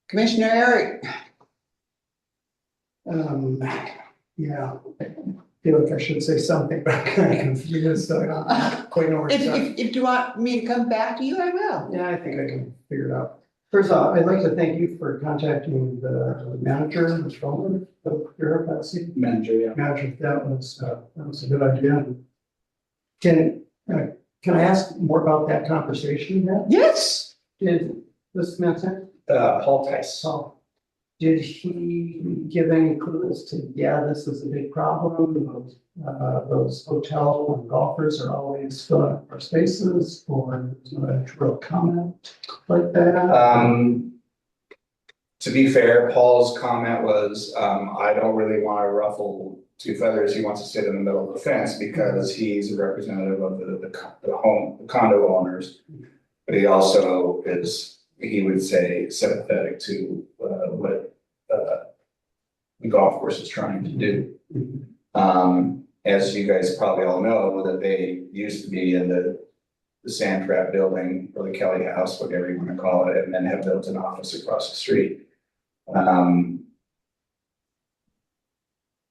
Commissioner Eric. Yeah, I feel like I should say something, but I'm kind of confused, so I don't quite know where to start. If you want me to come back to you, I will. Yeah, I think I can figure it out. First off, I'd like to thank you for contacting the manager, Mr. Bowman, of your policy. Manager, Manager, that was a good idea. Can I ask more about that conversation then? Yes. Did this man say? Paul Tice. So, did he give any clues to, yeah, this is a big problem, those hotel and golfers are always filling up our spaces, or there's no real comment like that? To be fair, Paul's comment was, I don't really want to ruffle two feathers. He wants to sit in the middle of the fence because he's a representative of the condo owners. But he also is, he would say, sympathetic to what the golf course is trying to do. As you guys probably all know, that they used to be in the sand trap building or the Kelly House, whatever you want to call it, and then have built an office across the street.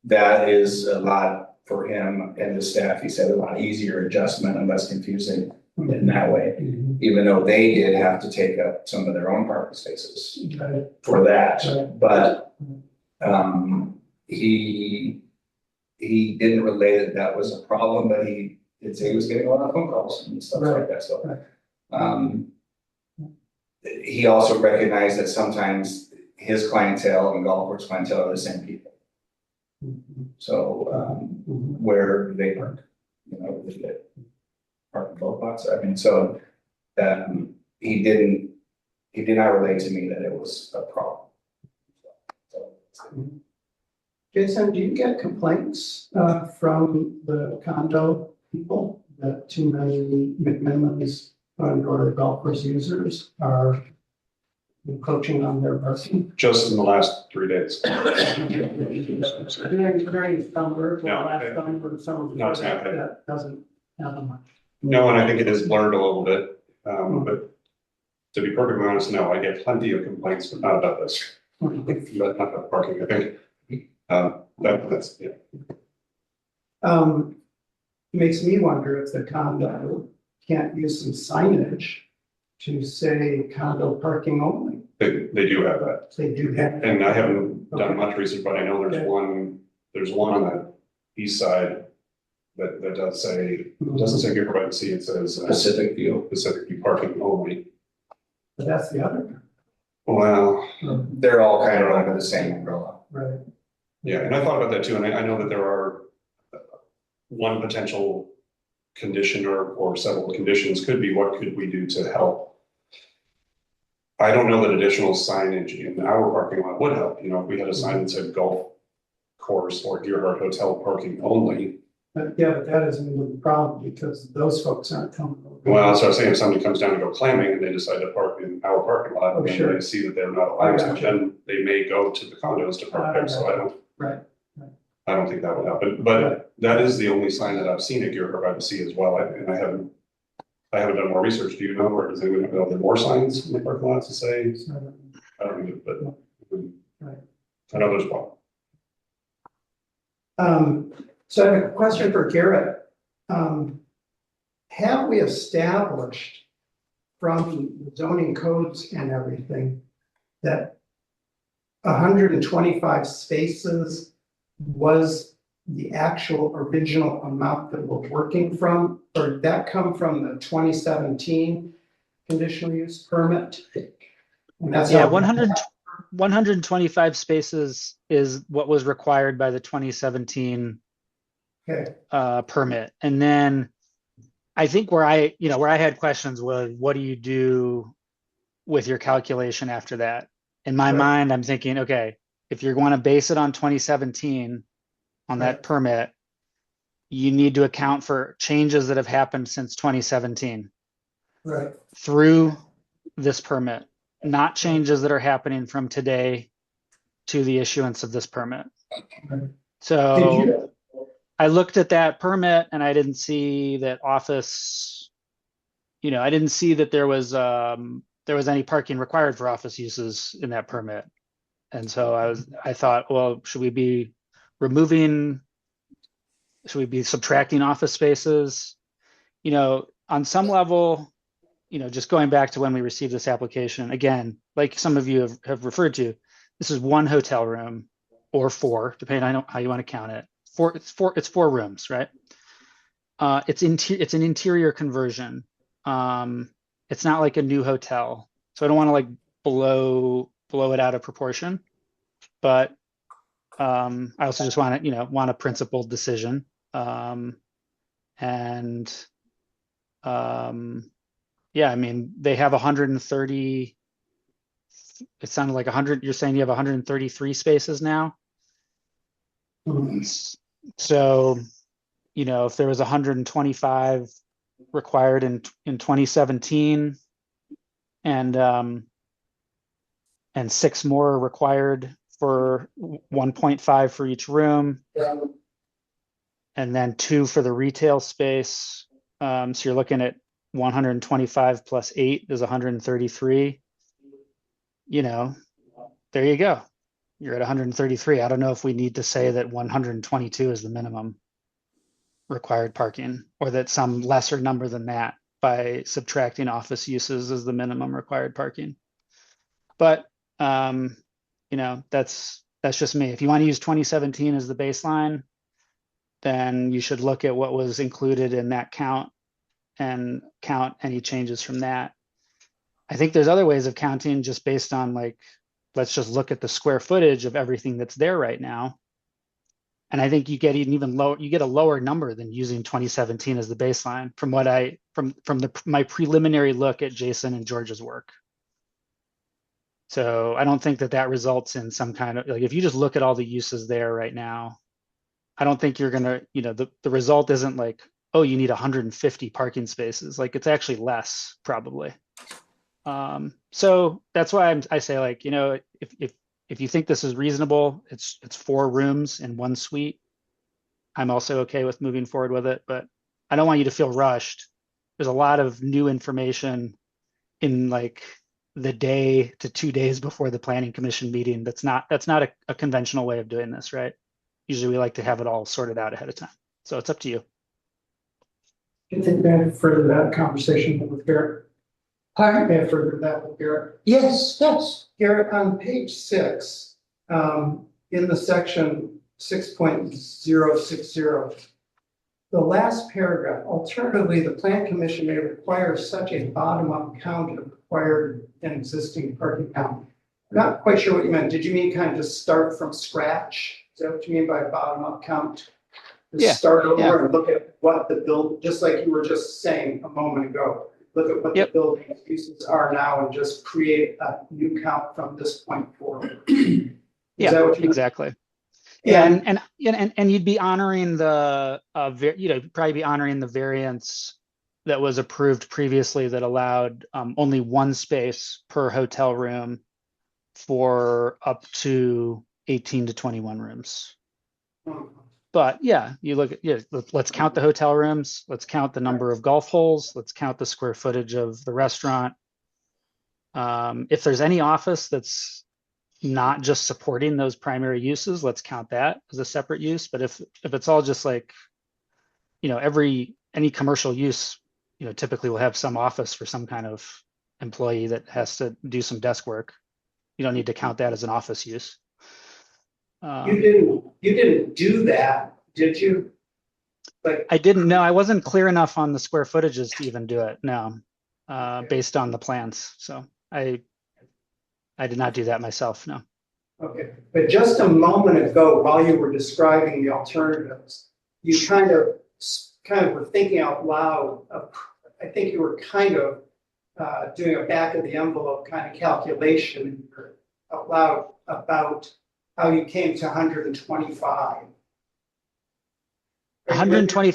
That is a lot for him and the staff. He said a lot easier adjustment and less confusing in that way, even though they did have to take up some of their own parking spaces for that. But he didn't relay that was a problem, but he did say he was getting a lot of phone calls and stuff like that. So he also recognized that sometimes his clientele and golf course clientele are the same people. So where do they park? You know, they get parking both lots. I mean, so he did not relate to me that it was a problem. Jason, do you get complaints from the condo people that too many McMillan's or golf course users are encroaching on their parking? Just in the last 3 days. During summer, No, last summer, no, it's not. that doesn't happen much. No, and I think it is blurred a little bit, but to be perfectly honest, no, I get plenty of complaints, but not about this. But not about parking, I think. That's, yeah. Makes me wonder if the condo can't use some signage to say condo parking only. They do have that. They do have. And I haven't done much research, but I know there's one on the east side that does say, it doesn't say Gearhart by the Sea, it says Pacific View parking only. But that's the other. Well, they're all kind of under the same umbrella. Right. Yeah, and I thought about that too, and I know that there are one potential condition or several conditions could be, what could we do to help? I don't know that additional signage in our parking lot would help. You know, if we had a sign that said golf course or Gearhart Hotel parking only. But yeah, but that isn't the problem because those folks aren't coming over. Well, that's what I'm saying. If somebody comes down to go clamming and they decide to park in our parking lot, and sure. they see that they're not allowed to, then they may go to the condos to park there. So I don't. Right. I don't think that would happen, but that is the only sign that I've seen at Gearhart by the Sea as well. And I haven't done more research. Do you know, or does anyone know there are more signs in the parking lots to say? I don't know, but I know there's one. So I have a question for Garrett. Have we established from the zoning codes and everything that 125 spaces was the actual original amount that we're working from, or did that come from the 2017 conditional use permit? And that's Yeah, how- 125 spaces is what was required by the 2017 Okay, permit. And then I think where I had questions was, what do you do with your calculation after that? In my Right. mind, I'm thinking, okay, if you're going to base it on 2017 on that Right. permit, you need to account for changes that have happened since 2017 right. through this permit, not changes that are happening from today to the issuance of this permit. Right. Did So you, I looked at that permit and I didn't see that office, I didn't see that there was any parking required for office uses in that permit. And so I thought, well, should we be subtracting office spaces? On some level, just going back to when we received this application, again, like some of you have referred to, this is one hotel room or four, depending on how you want to count it. It's four rooms, right? It's an interior conversion. It's not like a new hotel. So I don't want to like blow it out of proportion, but I also just want a principled decision. And yeah, I mean, they have 130, it sounded like 100, you're saying you have 133 spaces now? So, if there was 125 required in 2017 and 6 more required for 1.5 for each room, and then 2 for the retail space. So you're looking at 125 plus 8 is 133. There you go. You're at 133. I don't know if we need to say that 122 is the minimum required parking, or that some lesser number than that by subtracting office uses as the minimum required parking. But that's just me. If you want to use 2017 as the baseline, then you should look at what was included in that count and count any changes from that. I think there's other ways of counting just based on let's just look at the square footage of everything that's there right now. And I think you get even lower, you get a lower number than using 2017 as the baseline from what my preliminary look at Jason and George's work. So I don't think that results in some kind of, if you just look at all the uses there right now, I don't think you're gonna, the result isn't like, oh, you need 150 parking spaces. It's actually less probably. So that's why I say if you think this is reasonable, it's 4 rooms in 1 suite. I'm also okay with moving forward with it, but I don't want you to feel rushed. There's a lot of new information in the day to 2 days before the planning commission meeting. That's not a conventional way of doing this, right? Usually we like to have it all sorted out ahead of time. So it's up to you. do you think that further that conversation with Garrett? Pardon? May I further that with Garrett? Yes, yes. Garrett, on page 6, in the section 6.060, the last paragraph, alternatively, the plan commission may require such a bottom-up count of required and existing parking count. I'm not quite sure what you meant. Did you mean kind of just start from scratch? Is that what you mean by bottom-up count? Just Yeah, start over yeah. and look at what the build, just like you were just saying a moment ago. Look at what the building uses are now and just create a new count from this point forward. Is that what you meant? Exactly. Yeah, and you'd be honoring the probably be honoring the variance that was approved previously that allowed only 1 space per hotel room for up to 18 to 21 rooms. But yeah, you look at, let's count the hotel rooms, let's count the number of golf holes, let's count the square footage of the restaurant. If there's any office that's not just supporting those primary uses, let's count that as a separate use. But if it's all just any commercial use, typically will have some office for some kind of employee that has to do some desk work. You don't need to count that as an office use. You didn't do that, did you? I didn't know. I wasn't clear enough on the square footages to even do it. No, based on the plans. So I I did not do that myself, no. Okay, but just a moment ago, while you were describing the alternatives, you kind of were thinking out loud. I think you were kind of doing a back of the envelope kind of calculation out loud about how you came to 125. 120.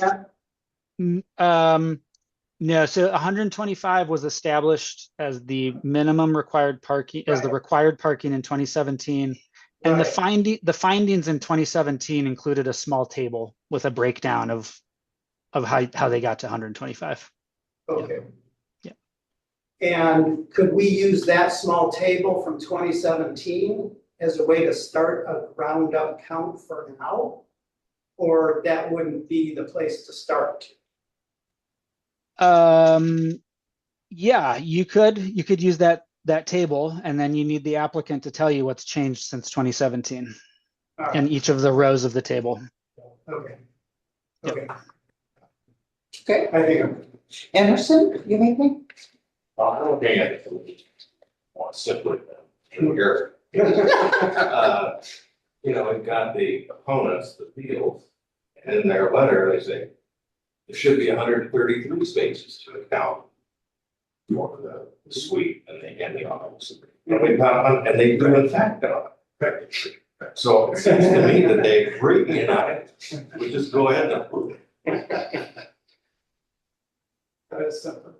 No, so 125 was established as the minimum required parking, as the required parking in 2017. And the findings in 2017 included a small table with a breakdown of how they got to 125. Okay. Yeah. And could we use that small table from 2017 as a way to start a round up count for now? Or that wouldn't be the place to start? Yeah, you could use that table, and then you need the applicant to tell you what's changed since 2017 in each of the rows of the table. Okay. Yep. Okay. Okay, I think Emerson, you have anything? I don't think I can want to simply here. We've got the opponents, the fields, and in their letter, they say there should be 133 spaces to account for the suite and the office. And they do in fact so it seems to me that they agree, and we just go ahead and approve it. that is something.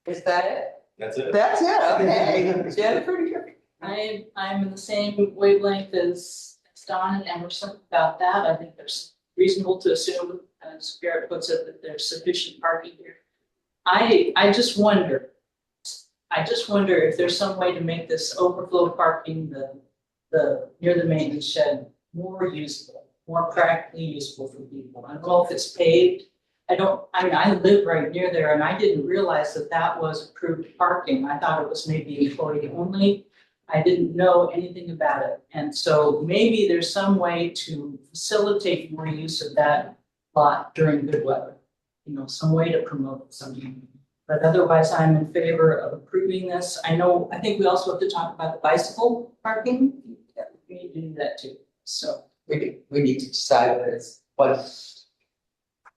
Is that it? That's it. That's it, okay. Jennifer? I'm in the same wavelength as Don and Emerson about that. I think there's reasonable to assume, as Garrett puts it, that there's sufficient parking here. I just wonder if there's some way to make this overflow parking, the near the maintenance shed, more usable, more practically usable for people. I don't know if it's paved. I live right near there, and I didn't realize that was approved parking. I thought it was maybe employee only. I didn't know anything about it. And so maybe there's some way to facilitate more use of that lot during good weather. Some way to promote something. But otherwise, I'm in favor of approving this. I think we also have to talk about the bicycle parking. Yeah, we need to do that too. So We need to decide whether it's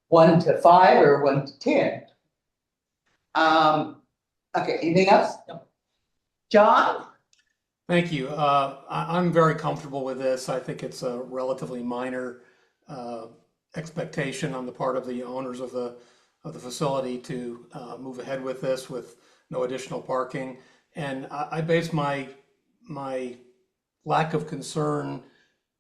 1 to 5 or 1 to 10. Okay, anything else? No. John? Thank you. I'm very comfortable with this. I think it's a relatively minor expectation on the part of the owners of the facility to move ahead with this with no additional parking. And I base my lack of concern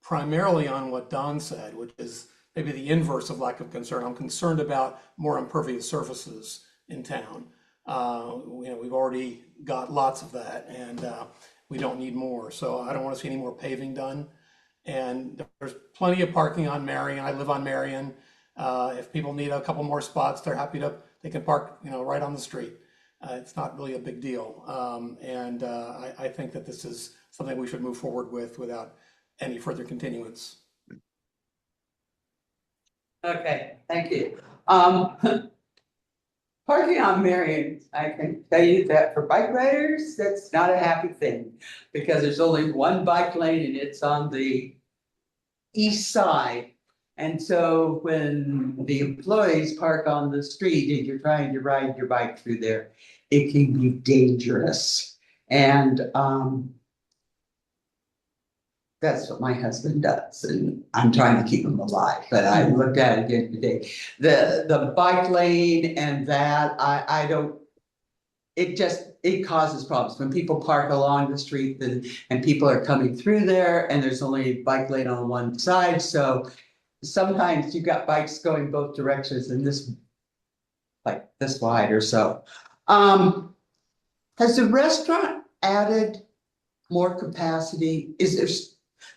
primarily on what Don said, which is maybe the inverse of lack of concern. I'm concerned about more impervious surfaces in town. We've already got lots of that, and we don't need more. So I don't want to see any more paving done. And there's plenty of parking on Marion. I live on Marion. If people need a couple more spots, they can park, right on the street. It's not really a big deal. I think that this is something we should move forward with without any further continuance. Okay, thank you. Parking on Marion, I can tell you that for bike riders, that's not a happy thing because there's only one bike lane and it's on the east side. And so when the employees park on the street and you're trying to ride your bike through there, it can be dangerous. And that's what my husband does, and I'm trying to keep him alive, but I looked at it again today. The bike lane and that, I don't, it causes problems when people park along the street and people are coming through there and there's only a bike lane on one side. So sometimes you've got bikes going both directions and this wide or so. Has the restaurant added more capacity?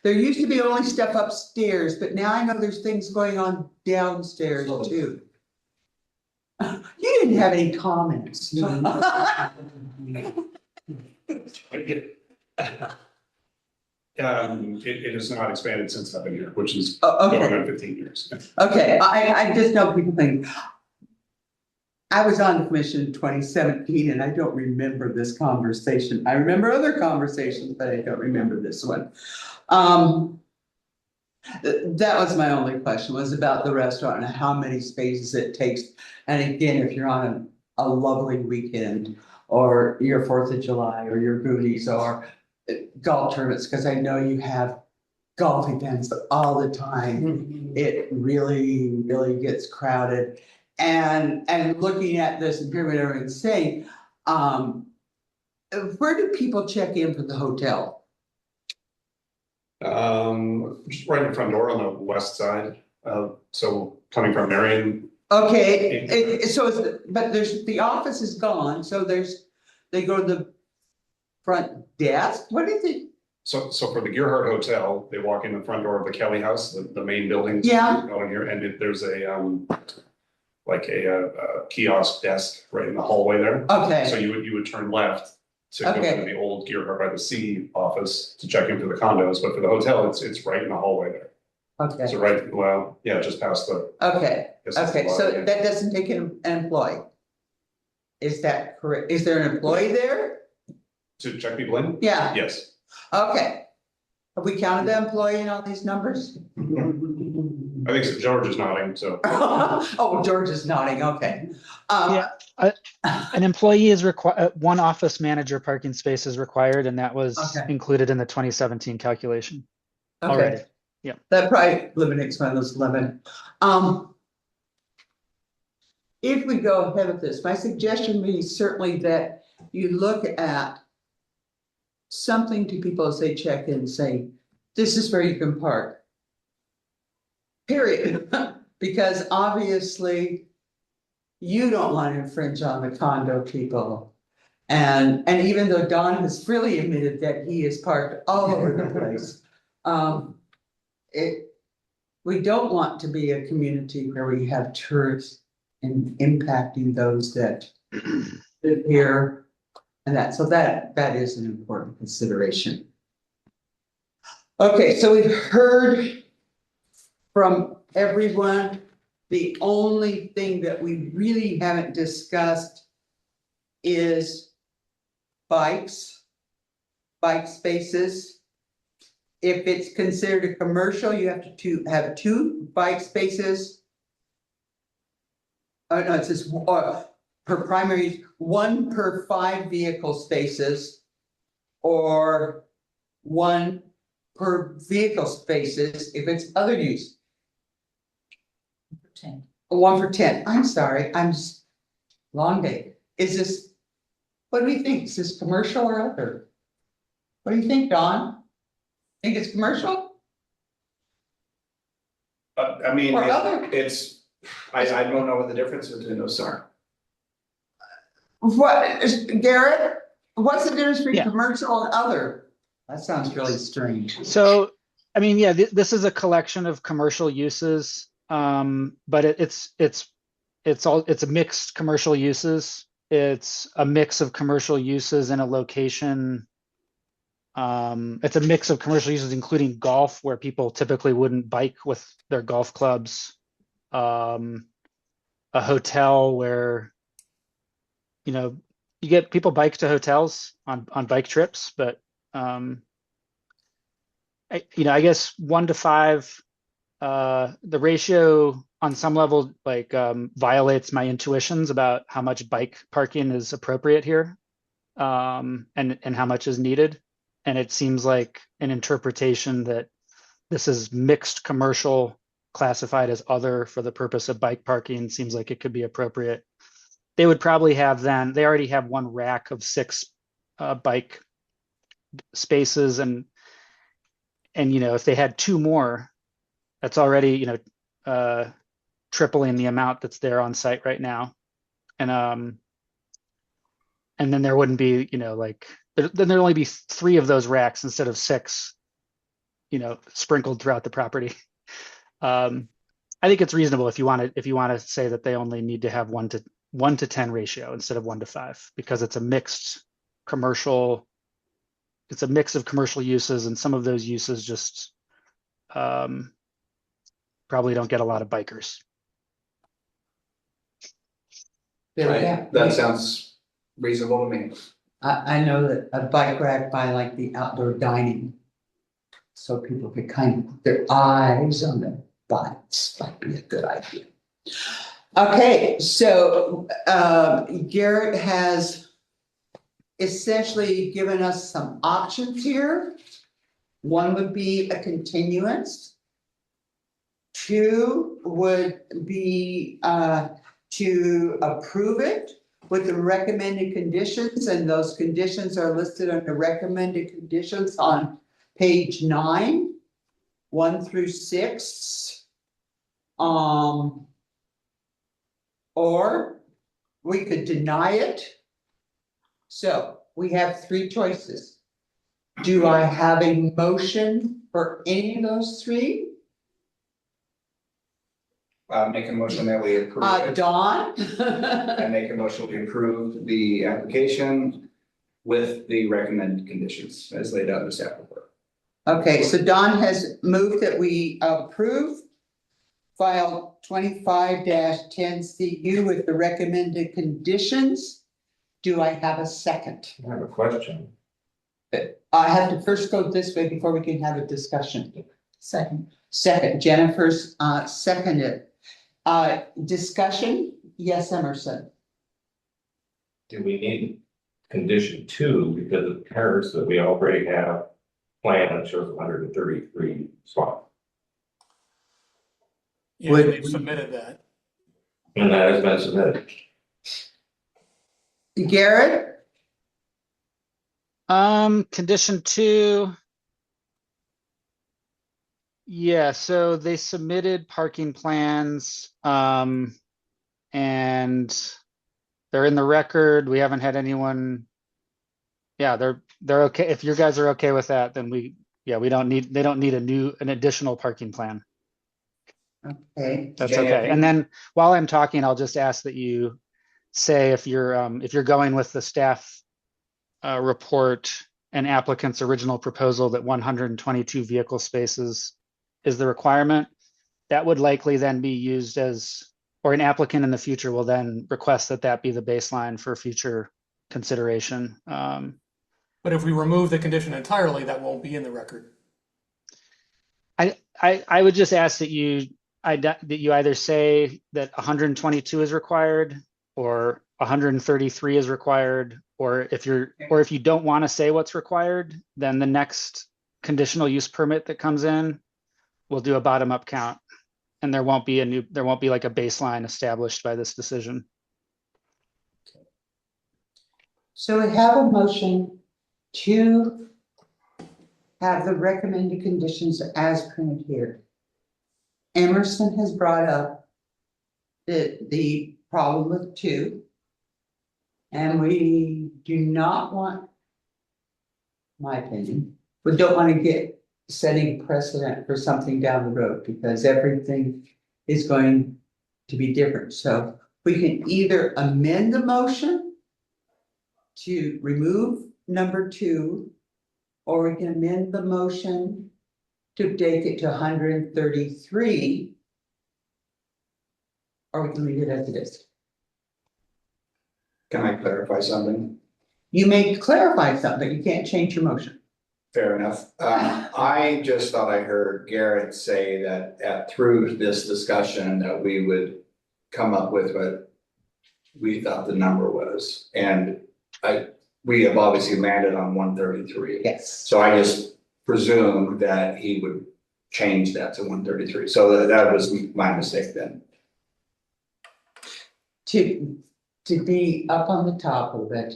There used to be only stuff upstairs, but now I know there's things going on downstairs too. You didn't have any comments. It has not expanded since I've been here, which is Okay. going on 15 years. Okay, I just know people think I was on the commission in 2017 and I don't remember this conversation. I remember other conversations, but I don't remember this one. That was my only question, was about the restaurant and how many spaces it takes. And again, if you're on a lovely weekend or your 4th of July or your Goonies or golf tournaments, because I know you have golf events all the time. It really, really gets crowded. And looking at this and hearing what everyone's saying, where do people check in for the hotel? Just right in the front door on the west side, so coming from Marion. Okay, but the office is gone, so they go to the front desk, what is it? So for the Gearhart Hotel, they walk in the front door of the Kelly House, the main building. Yeah. Going here, and there's a like a kiosk desk right in the hallway there. Okay. So you would turn left to go Okay. to the old Gearhart by the Sea office to check in for the condos, but for the hotel, it's right in the hallway there. Okay, So right, well, yeah, just past the. okay, guess it's the okay, lobby, so yeah. that doesn't take an employee? Is that correct? Is there an employee there? To check people in? Yeah. Yes. Okay. Have we counted the employee in all these numbers? I think so. George is nodding, so. Oh, George is nodding, okay. Yeah. An employee is required, one office manager parking space is required, and that was Okay. included in the 2017 calculation already. Okay. Yeah. That probably eliminates one of those 11. If we go ahead with this, my suggestion would be certainly that you look at something to people as they check in, say, this is where you can park. Period. Because obviously you don't want to infringe on the condo people. And even though Don has freely admitted that he is parked all over the place, we don't want to be a community where we have tourists and impacting those that live here. And so that is an important consideration. Okay, so we've heard from everyone. The only thing that we really haven't discussed is bike spaces. If it's considered a commercial, you have to have 2 bike spaces. Oh, no, it says per primary, 1 per 5 vehicle spaces, or 1 per vehicle spaces if it's other use. 10. 1 for 10. I'm sorry, I'm just long day. Is this, what do we think? Is this commercial or other? What do you think, Don? Think it's commercial I mean, or other? I don't know what the difference between those are. What, Garrett? What's the difference between Yeah. commercial and other? That sounds really strange. So, I mean, yeah, this is a collection of commercial uses, but it's a mixed commercial uses. It's a mix of commercial uses in a location. It's a mix of commercial uses, including golf, where people typically wouldn't bike with their golf clubs. A hotel where, you get people bike to hotels on bike trips, but I guess 1 to 5, the ratio on some level violates my intuitions about how much bike parking is appropriate here, and how much is needed. And it seems like an interpretation that this is mixed commercial classified as other for the purpose of bike parking seems like it could be appropriate. They would probably have they already have 1 rack of 6 bike spaces, and if they had 2 more, that's already tripling the amount that's there on site right now. And then there wouldn't be then there'd only be 3 of those racks instead of 6 sprinkled throughout the property. I think it's reasonable if you want to say that they only need to have 1 to 10 ratio instead of 1 to 5, because it's a mixed commercial. It's a mix of commercial uses, and some of those uses just probably don't get a lot of bikers. There we go. That sounds reasonable to me. I know that a bike rack by like the outdoor dining. So people could kind of put their eyes on the bikes, might be a good idea. Okay, so Garrett has essentially given us some options here. One would be a continuance. Two would be to approve it with the recommended conditions, and those conditions are listed under recommended conditions on page 9, 1 through 6. Or we could deny it. So we have 3 choices. Do I have a motion for any of those 3? Make a motion that we approve it. Dawn? I make a motion to approve the application with the recommended conditions as laid out in the staff report. Okay, so Dawn has moved that we approve file 25-10CU with the recommended conditions. Do I have a second? I have a question. I have to first go this way before we can have a discussion. Second, Jennifer's seconded. Discussion? Yes, Emerson. Do we need condition 2 because of the cars that we already have planned that shows 133 spots? Yeah, Would they've we- submitted that. And that has been submitted. Garrett? Condition 2. Yeah, so they submitted parking plans, and they're in the record. We haven't had anyone. Yeah, they're okay. If you guys are okay with that, then they don't need an additional parking plan. Okay. That's okay. And then while I'm talking, I'll just ask that you say if you're going with the staff report and applicant's original proposal that 122 vehicle spaces is the requirement, that would likely then be used as, or an applicant in the future will then request that be the baseline for future consideration. But if we remove the condition entirely, that won't be in the record. I would just ask that you either say that 122 is required or 133 is required, or if you don't want to say what's required, then the next conditional use permit that comes in, we'll do a bottom-up count, and there won't be like a baseline established by this decision. So we have a motion to have the recommended conditions as printed here. Emerson has brought up the problem with 2. And we do not want, my opinion, we don't want to get setting precedent for something down the road because everything is going to be different. So we can either amend the motion to remove number 2, or we can amend the motion to take it to 133, or we can leave it as it is. Can I clarify something? You may clarify something, you can't change your motion. Fair enough. I just thought I heard Garrett say that through this discussion that we would come up with what we thought the number was. And we have obviously landed on 133. Yes. So I just presumed that he would change that to 133. So that was my mistake then. To be up on the top of it,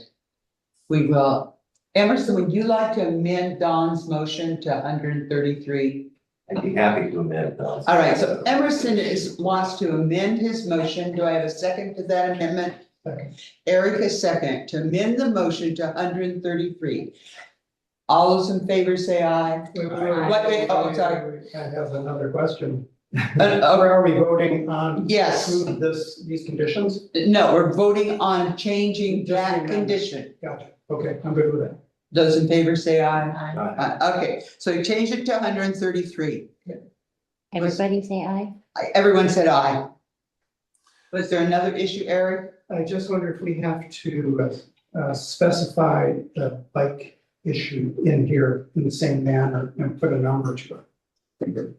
we will, Emerson, would you like to amend Don's motion to 133? I'd be happy to amend those. All right, so Emerson wants to amend his motion. Do I have a second to that amendment? Second. Eric is second to amend the motion to 133. All those in favor say aye. Wait, oh, sorry. I have another question. Oh, Are we voting on? Yes. approve these conditions? no, we're voting on changing Just the that amendment. condition. Gotcha. Okay, I'm good with that. Those in favor say aye. Aye. Okay, so you changed it to 133. Everybody say aye. Everyone said aye. Was there another issue, Eric? I just wonder if we have to specify the bike issue in here in the same manner and put a number to it.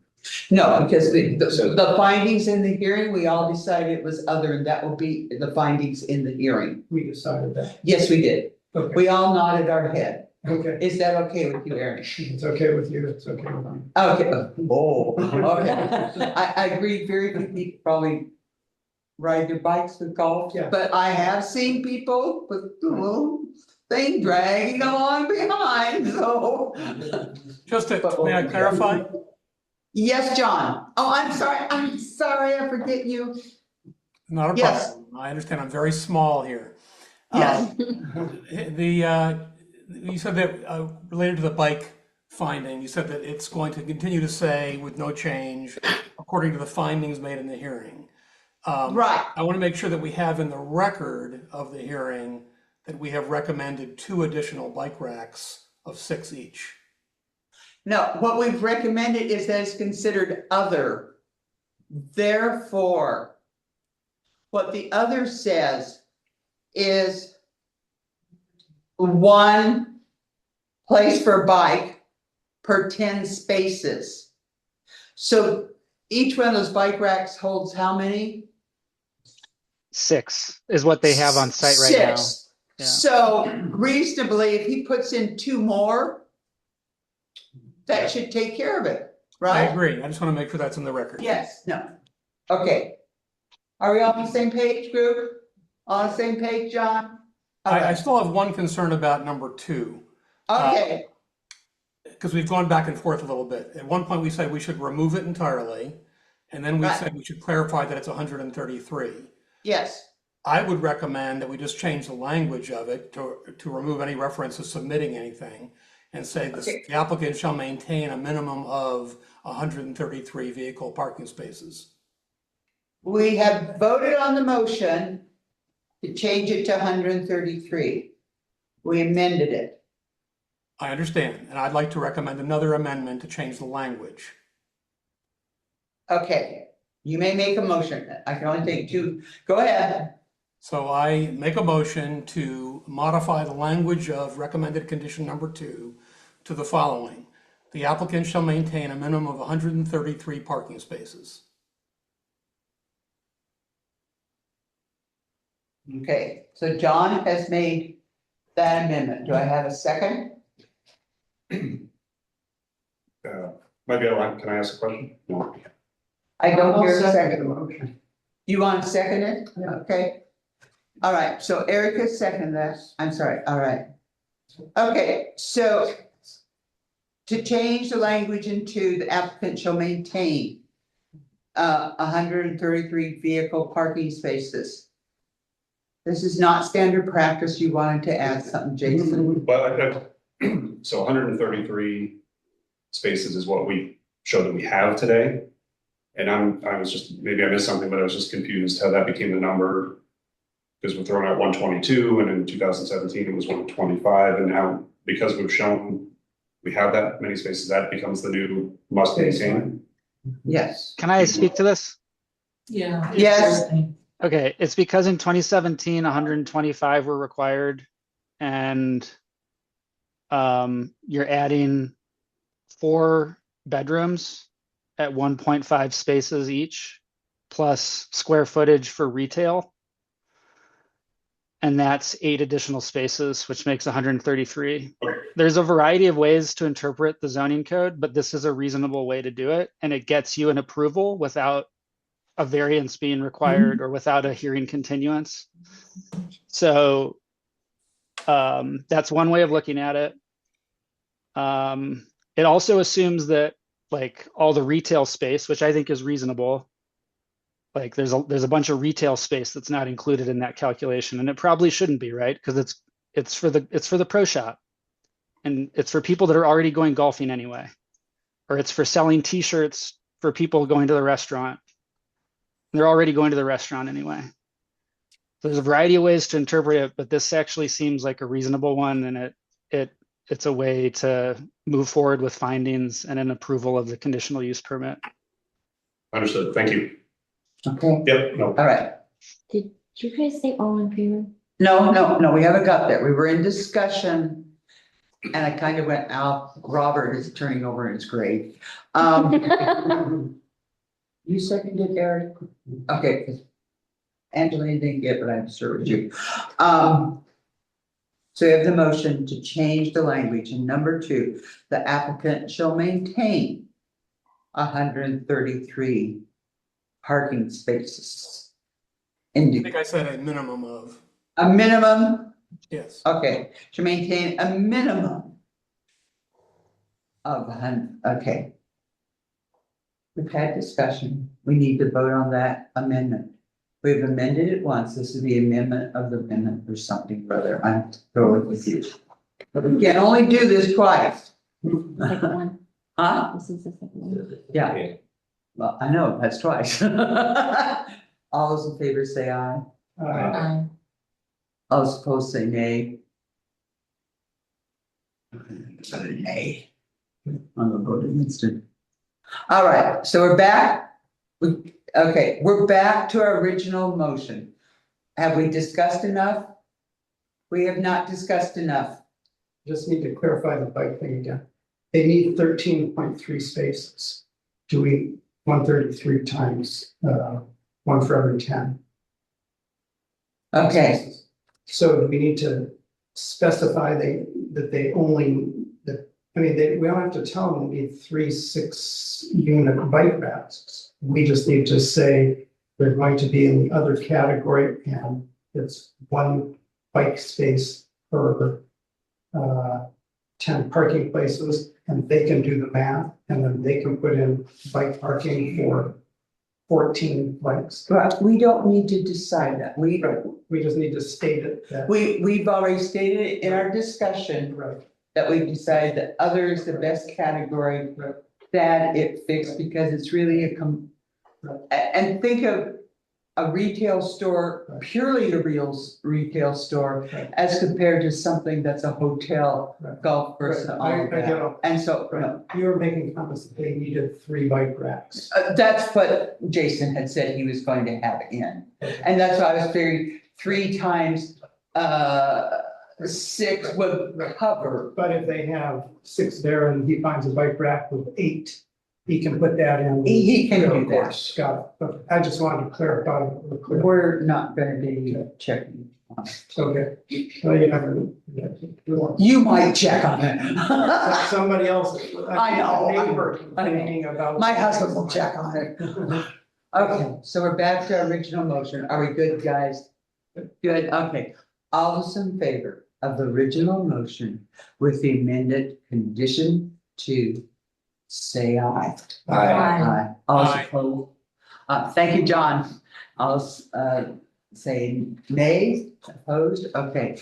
No, because the findings in the hearing, we all decided it was other, and that will be the findings in the hearing. We decided that. Yes, we did. Okay, We all nodded our head. okay. Is that okay with you, Aaron? It's okay with you, it's okay with me. Okay, oh, okay. I agree, very few people probably ride their bikes with golf, Yeah. but I have seen people with the little thing dragging along behind, so. Just to, may I clarify? Yes, John. Oh, I'm sorry, I forget you. Not a Yes. problem. I understand I'm very small here. Yes. You said that, related to the bike finding, you said that it's going to continue to say with no change, according to the findings made in the hearing. Right. I want to make sure that we have in the record of the hearing that we have recommended 2 additional bike racks of 6 each. No, what we've recommended is that it's considered other. Therefore, what the other says is 1 place for bike per 10 spaces. So each one of those bike racks holds how many? 6 is what they have on site right now. 6. Yeah. So reasonably, if he puts in 2 more, that should take care of it, I right? agree. I just want to make sure that's in the record. Yes, no. Okay. Are we on the same page, group? On the same page, John? I still have one concern about number 2. Okay, Because we've gone back and forth a little bit. At one point, we said we should remove it entirely, and then we Right. said we should clarify that it's 133. yes, I would recommend that we just change the language of it to remove any reference to submitting anything and say this, Okay. the applicant shall maintain a minimum of 133 vehicle parking spaces. we have voted on the motion to change it to 133. We amended it. I understand, and I'd like to recommend another amendment to change the language. Okay, you may make a motion. I can only take 2. Go ahead. So I make a motion to modify the language of recommended condition number 2 to the following. The applicant shall maintain a minimum of 133 parking spaces. Okay, so John has made that amendment. Do I have a second? Maybe can I ask a question? No. I don't I'll hear a second second. the motion. You want to second it? Yeah. Okay. All right, so Erica seconded that. I'm sorry, all right. Okay, so to change the language into the applicant shall maintain 133 vehicle parking spaces. This is not standard practice. You wanted to add something, Jason? But so 133 spaces is what we showed that we have today. And I was just, maybe I missed something, but I was just confused how that became the number. Because we're throwing out 122 and in 2017 it was 125, and now because we've shown we have that many spaces, that becomes the new must maintain. Yes. Can I speak to this? Yeah. Yes. Okay, it's because in 2017, 125 were required, and you're adding 4 bedrooms at 1.5 spaces each, plus square footage for retail. And that's 8 additional spaces, which makes 133. Okay. There's a variety of ways to interpret the zoning code, but this is a reasonable way to do it. And it gets you an approval without a variance being required or without a hearing continuance. So that's one way of looking at it. It also assumes that like all the retail space, which I think is reasonable, like there's a bunch of retail space that's not included in that calculation, and it probably shouldn't be, right? Because it's for the pro shop, and it's for people that are already going golfing anyway, or it's for selling T-shirts for people going to the restaurant. They're already going to the restaurant anyway. So there's a variety of ways to interpret it, but this actually seems like a reasonable one, and it's a way to move forward with findings and an approval of the conditional use permit. Understood, thank you. Okay, Yep, no. all right. Did you guys say all in favor? No, we haven't got there. We were in discussion. And I kind of went out, Robert is turning over in his grave. You seconded, Eric? Okay, 'cause Angelina didn't get, but I'm sure it was you. So we have the motion to change the language in number 2, the applicant shall maintain 133 parking spaces. I think I said a minimum of, A minimum, yes. okay, to maintain a minimum of 100, okay. We've had discussion, we need to vote on that amendment. We've amended it once, this is the amendment of the amendment or something, brother, I'm totally confused. But we can only do this twice. Second one. Huh? This is the second one. Yeah, well, I know, that's twice. All those in favor say aye. All those opposed say nay. Nay. On the vote against it. All right, so we're back. We're back to our original motion. Have we discussed enough? We have not discussed enough. Just need to clarify the bike thing again. They need 13.3 spaces. Do we 133 times, 1 for every 10? Okay, So do we need to specify that they only, we don't have to tell them we need 3 6-unit bike racks. We just need to say they're going to be in the other category and it's 1 bike space per 10 parking places, and they can do the math, and then they can put in bike parking for 14 bikes. but we don't need to decide that. We just need to state it that. we've already stated it in our discussion Right. that we've decided that other is the best category. That it fixed because it's really and think of a retail store, purely a retail store, Right. as compared to something that's a hotel, Right. golf course and all of I get that. it. And so, Right. You were making comments that they needed 3 bike racks. that's what Jason had said he was going to have in. And that's why I was figuring 3 times 6 would cover. But if they have 6 there and he finds a bike rack with 8, he can put that in. He can do Of course, got it. But I just wanted to clarify. We're not gonna be checking on it. Okay. Well, you never. You might check on it. Somebody else. I know. Neighbor complaining about. My husband will check on it. Okay, so we're back to our original motion. Are we good, guys? Good, okay. All those in favor of the original motion with the amended condition to say aye. Aye. All those Aye. opposed? Thank you, John. I'll say nay, opposed, okay.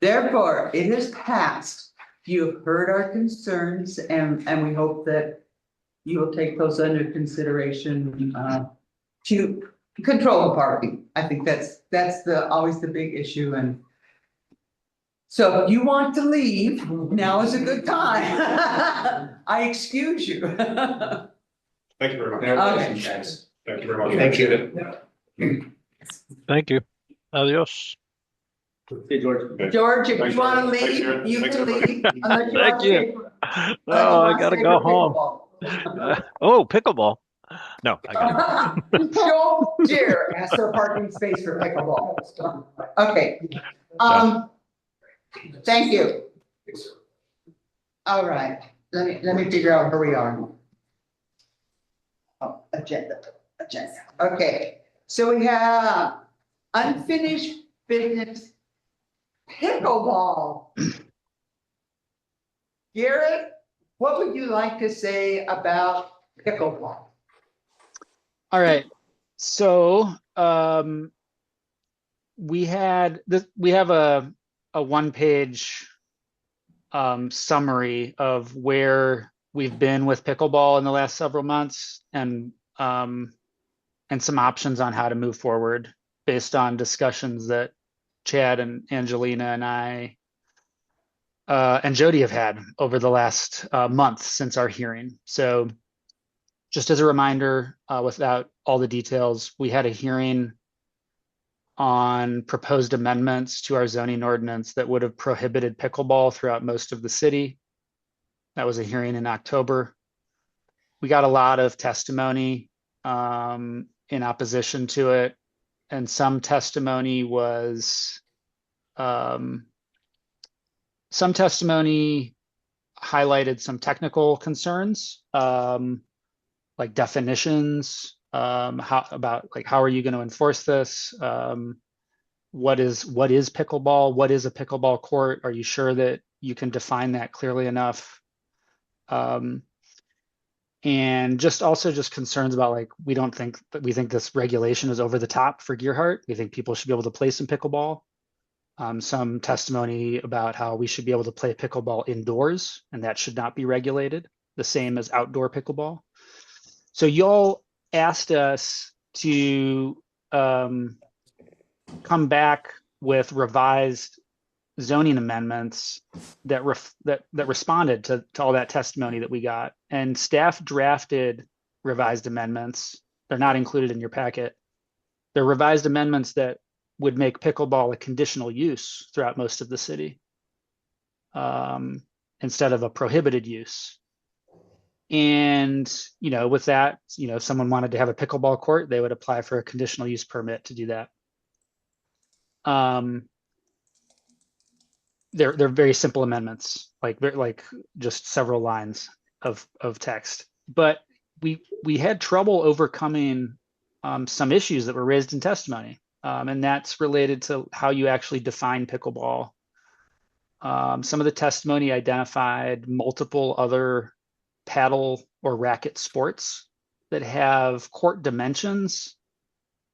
Therefore, it is passed. You have heard our concerns and we hope that you will take those under consideration to control the parking. I think that's always the big issue. And so if you want to leave, now is a good time. I excuse you. Thank you very much. Okay. Thank you very much. Thank you. Thank you. Adios. Hey, George. Okay. George, if Thanks, you want to Thanks, leave, Sharon. you Thanks, can everybody. leave. Unless you Thank want to you. stay for- unless you Oh, I want to gotta stay go for home. pickleball. Oh, pickleball. No, I got it. Don't dare ask for a parking space for pickleball. Okay, thank you. All right, let me figure out where we are. Oh, agenda. Okay, so we have unfinished business pickleball. Garrett, what would you like to say about pickleball? All right. So we have a 1-page summary of where we've been with pickleball in the last several months and some options on how to move forward based on discussions that Chad and Angelina and I and Jody have had over the last month since our hearing. So just as a reminder, without all the details, we had a hearing on proposed amendments to our zoning ordinance that would have prohibited pickleball throughout most of the city. That was a hearing in October. We got a lot of testimony in opposition to it, and some testimony was highlighted some technical concerns, like definitions, how are you going to enforce this? What is pickleball? What is a pickleball court? Are you sure that you can define that clearly enough? And just concerns about we think this regulation is over the top for Gearhart. We think people should be able to play some pickleball. Some testimony about how we should be able to play pickleball indoors, and that should not be regulated, the same as outdoor pickleball. So y'all asked us to come back with revised zoning amendments that responded to all that testimony that we got. And staff drafted revised amendments. They're not included in your packet. They're revised amendments that would make pickleball a conditional use throughout most of the city, instead of a prohibited use. And, with that, if someone wanted to have a pickleball court, they would apply for a conditional use permit to do that. They're very simple amendments, like just several lines of text. But we had trouble overcoming some issues that were raised in testimony. And that's related to how you actually define pickleball. Some of the testimony identified multiple other paddle or racket sports that have court dimensions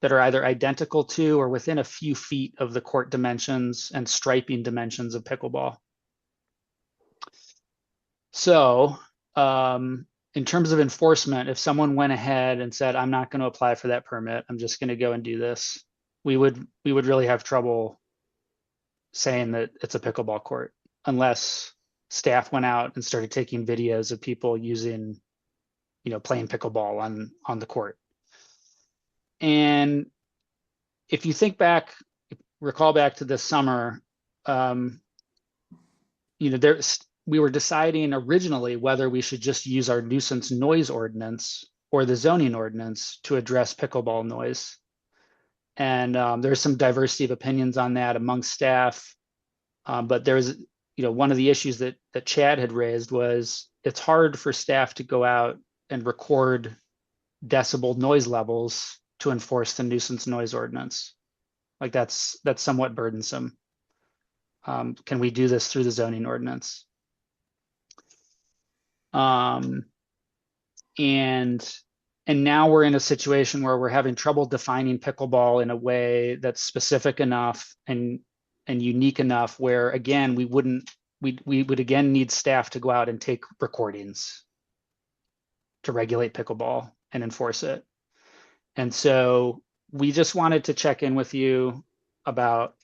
that are either identical to or within a few feet of the court dimensions and striping dimensions of pickleball. So, in terms of enforcement, if someone went ahead and said, I'm not going to apply for that permit, I'm just going to go and do this, we would really have trouble saying that it's a pickleball court unless staff went out and started taking videos of people using, playing pickleball on the court. And if you recall back to this summer, we were deciding originally whether we should just use our nuisance noise ordinance or the zoning ordinance to address pickleball noise. And there's some diversity of opinions on that amongst staff. But there's, one of the issues that Chad had raised was it's hard for staff to go out and record decibel noise levels to enforce the nuisance noise ordinance. That's somewhat burdensome. Can we do this through the zoning ordinance? And now we're in a situation where we're having trouble defining pickleball in a way that's specific enough and unique enough where, again, we would again need staff to go out and take recordings to regulate pickleball and enforce it. And so we just wanted to check in with you about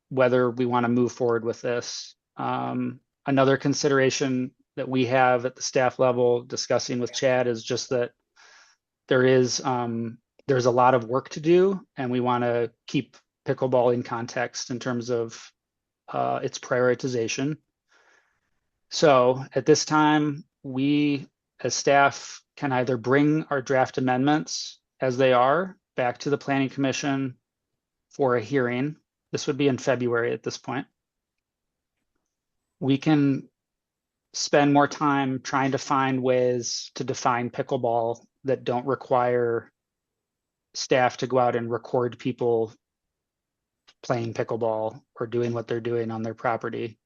whether we want to move forward with this. Another consideration that we have at the staff level discussing with Chad is just that there's a lot of work to do, and we want to keep pickleball in context in terms of its prioritization. So at this time, we as staff can either bring our draft amendments as they are back to the Planning Commission for a hearing. This would be in February at this point. We can spend more time trying to find ways to define pickleball that don't require staff to go out and record people playing pickleball or doing what they're doing on their property,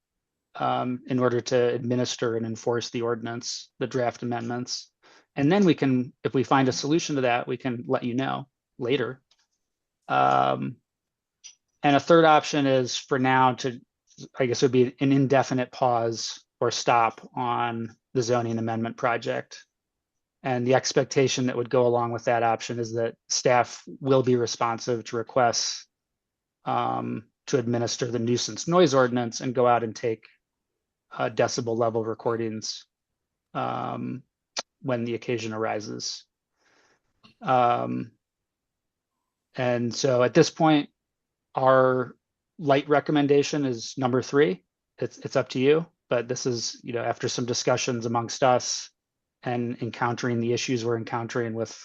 in order to administer and enforce the ordinance, the draft amendments. And then we can, if we find a solution to that, we can let you know later. And a third option is for now to, I guess, would be an indefinite pause or stop on the zoning amendment project. And the expectation that would go along with that option is that staff will be responsive to requests to administer the nuisance noise ordinance and go out and take decibel level recordings when the occasion arises. And so at this point, Our light recommendation is number 3. It's up to you, but this is, after some discussions amongst us and encountering the issues we're encountering with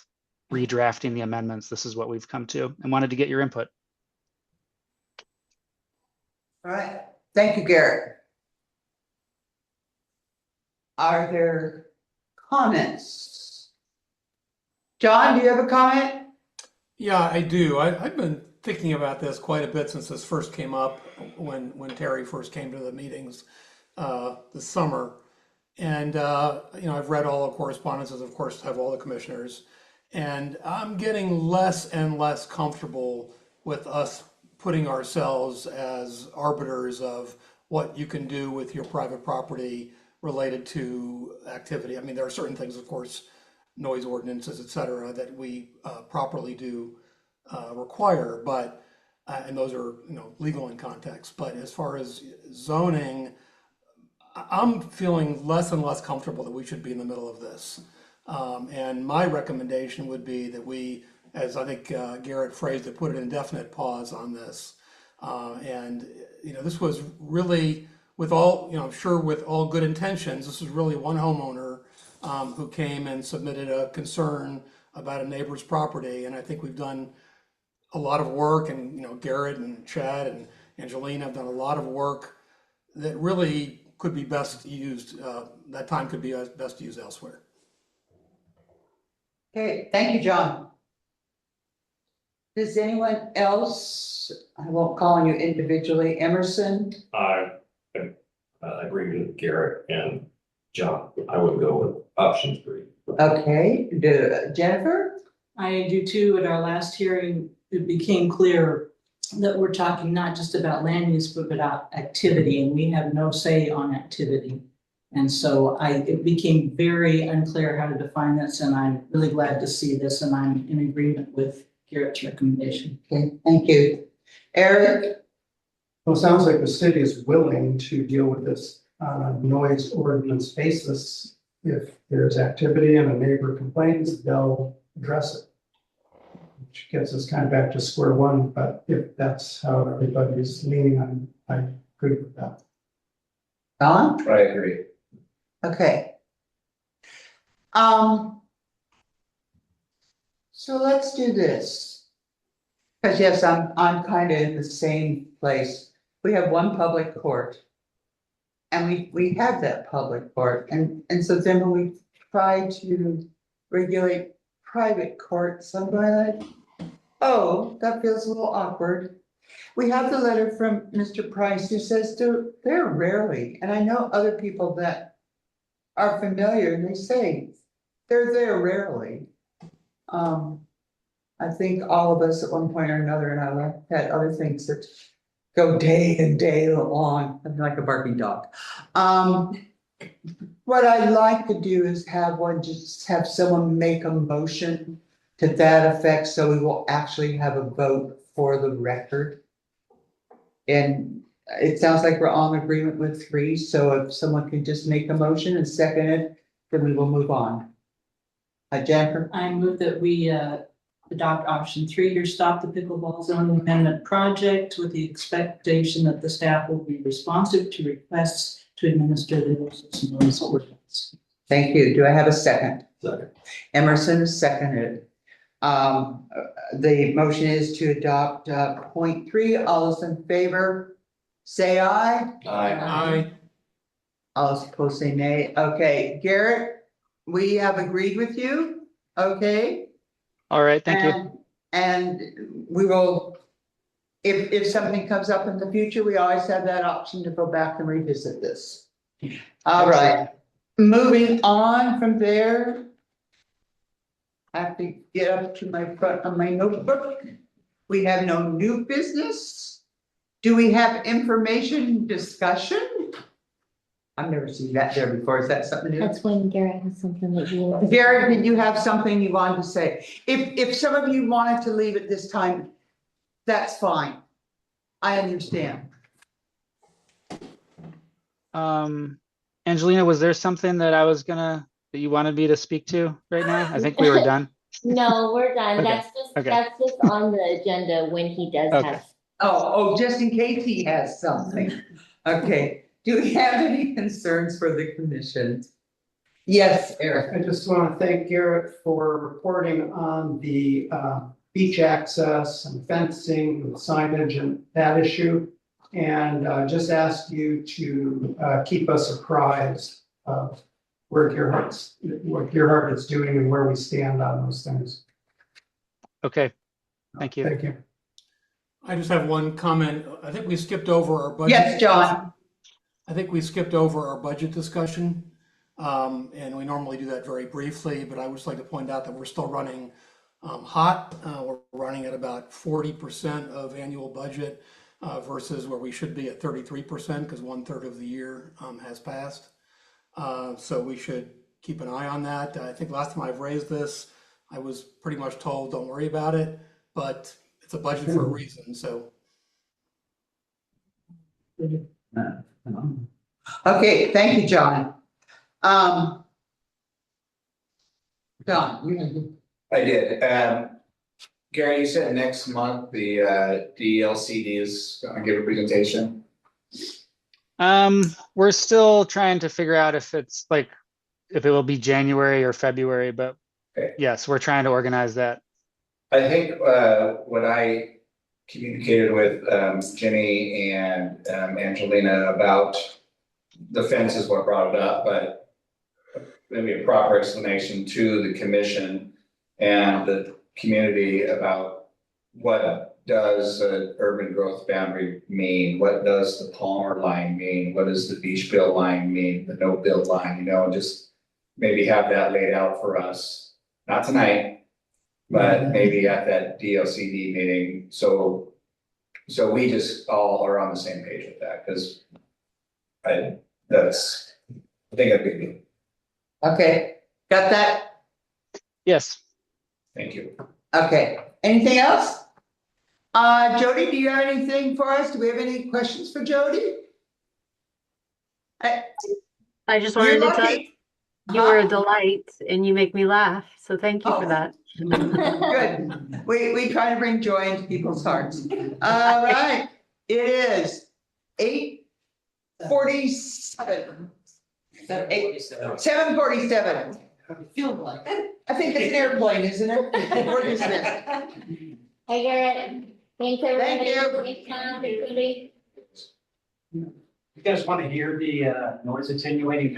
redrafting the amendments, this is what we've come to and wanted to get your input. All right, thank you, Garrett. Are there comments? John, do you have a comment? Yeah, I do. I've been thinking about this quite a bit since this first came up when Terry first came to the meetings this summer. And, I've read all the correspondences, of course, have all the commissioners. And I'm getting less and less comfortable with us putting ourselves as arbiters of what you can do with your private property related to activity. I mean, there are certain things, of course, noise ordinances, et cetera, that we properly do require, but, and those are, legal in context. But as far as zoning, I'm feeling less and less comfortable that we should be in the middle of this. And my recommendation would be that we, as I think Garrett phrased it, put an indefinite pause on this. And, this was really with all, I'm sure with all good intentions, this was really one homeowner who came and submitted a concern about a neighbor's property. And I think we've done a lot of work, and, Garrett and Chad and Angelina have done a lot of work that really could be best used, that time could be best used elsewhere. Okay, thank you, John. Does anyone else, I won't call on you individually, Emerson? I agree with Garrett and John. I would go with option 3. Okay, Jennifer? I do too. At our last hearing, it became clear that we're talking not just about land use, but about activity, and we have no say on activity. And so it became very unclear how to define this, and I'm really glad to see this, and I'm in agreement with Garrett's recommendation. Okay, thank you. Eric? Well, it sounds like the city is willing to deal with this on a noise ordinance basis. If there's activity and a neighbor complains, they'll address it. Which gets us kind of back to square one, but if that's how everybody's leaning on, I agree with that. Don? I agree. Okay. So let's do this. Because yes, I'm kind of in the same place. We have one public court. And we have that public court. And so then when we try to regulate private courts, I'm going like, oh, that feels a little awkward. We have the letter from Mr. Price who says they're rarely, and I know other people that are familiar and they say they're there rarely. I think all of us at one point or another and I had other things that go day and day long, I'm like a barking dog. What I'd like to do is just have someone make a motion to that effect, so we will actually have a vote for the record. And it sounds like we're all in agreement with 3, so if someone can just make a motion and second it, then we will move on. Jennifer? I move that we adopt option 3 to stop the pickleball zoning amendment project with the expectation that the staff will be responsive to requests to administer the noise ordinance. Thank you. Do I have a second? Second. Emerson is seconded. The motion is to adopt point 3. All those in favor, say aye. Aye. All those opposed say nay. Okay, Garrett, we have agreed with you. Okay. All right, thank you. And we will, if something comes up in the future, we always have that option to go back and revisit this. All right, moving on from there. I have to get up to my front of my notebook. We have no new business. Do we have information discussion? I've never seen that there before. Is that something new? That's when Garrett has something that you. Garrett, did you have something you wanted to say? If some of you wanted to leave at this time, that's fine. I understand. Angelina, was there something that that you wanted me to speak to right now? I think we were done. No, we're done. Okay. That's just on the agenda when he does Okay. have. Oh, just in case he has something. Okay, do we have any concerns for the commission? Yes, Eric. I just want to thank Garrett for reporting on the beach access and fencing, and signage and that issue. And just ask you to keep us apprised of what Gearhart is doing and where we stand on those things. Okay, thank you. Thank you. I just have one comment. I think we skipped over our budget. Yes, John. I think we skipped over our budget discussion. And we normally do that very briefly, but I would just like to point out that we're still running hot. We're running at about 40% of annual budget versus where we should be at 33% because 1/3 of the year has passed. So we should keep an eye on that. I think last time I've raised this, I was pretty much told, don't worry about it, but it's a budget for a reason, so. Okay, thank you, John. John, you I did. Gary, you said next month the DLCD is gonna give a presentation. We're still trying to figure out if it's like, if it will be January or February, but Okay. yes, we're trying to organize that. I think what I communicated with Jenny and Angelina about the fence is what brought it up, but maybe a proper explanation to the commission and the community about what does an urban growth boundary mean? What does the Palmer line mean? What does the beach build line mean? The no build line, you know, just maybe have that laid out for us, not tonight, but maybe at that DLCD meeting. So we just all are on the same page with that, because I think that'd be good. okay, got that? Yes. Thank you. Okay, anything else? Jody, do you have anything for us? Do we have any questions for Jody? I just You're wanted to tell you, lucky. you were a delight and you make me laugh. So thank you for Oh. that. Good. We try to bring joy into people's hearts. All right, it is 8:47. 7:47. Feel like. I think it's an airplane, isn't it? We're dismissed. Hey, Garrett, thanks everybody. Thank you. Thanks, Tom, thanks, everybody. You guys want to hear the noise attenuating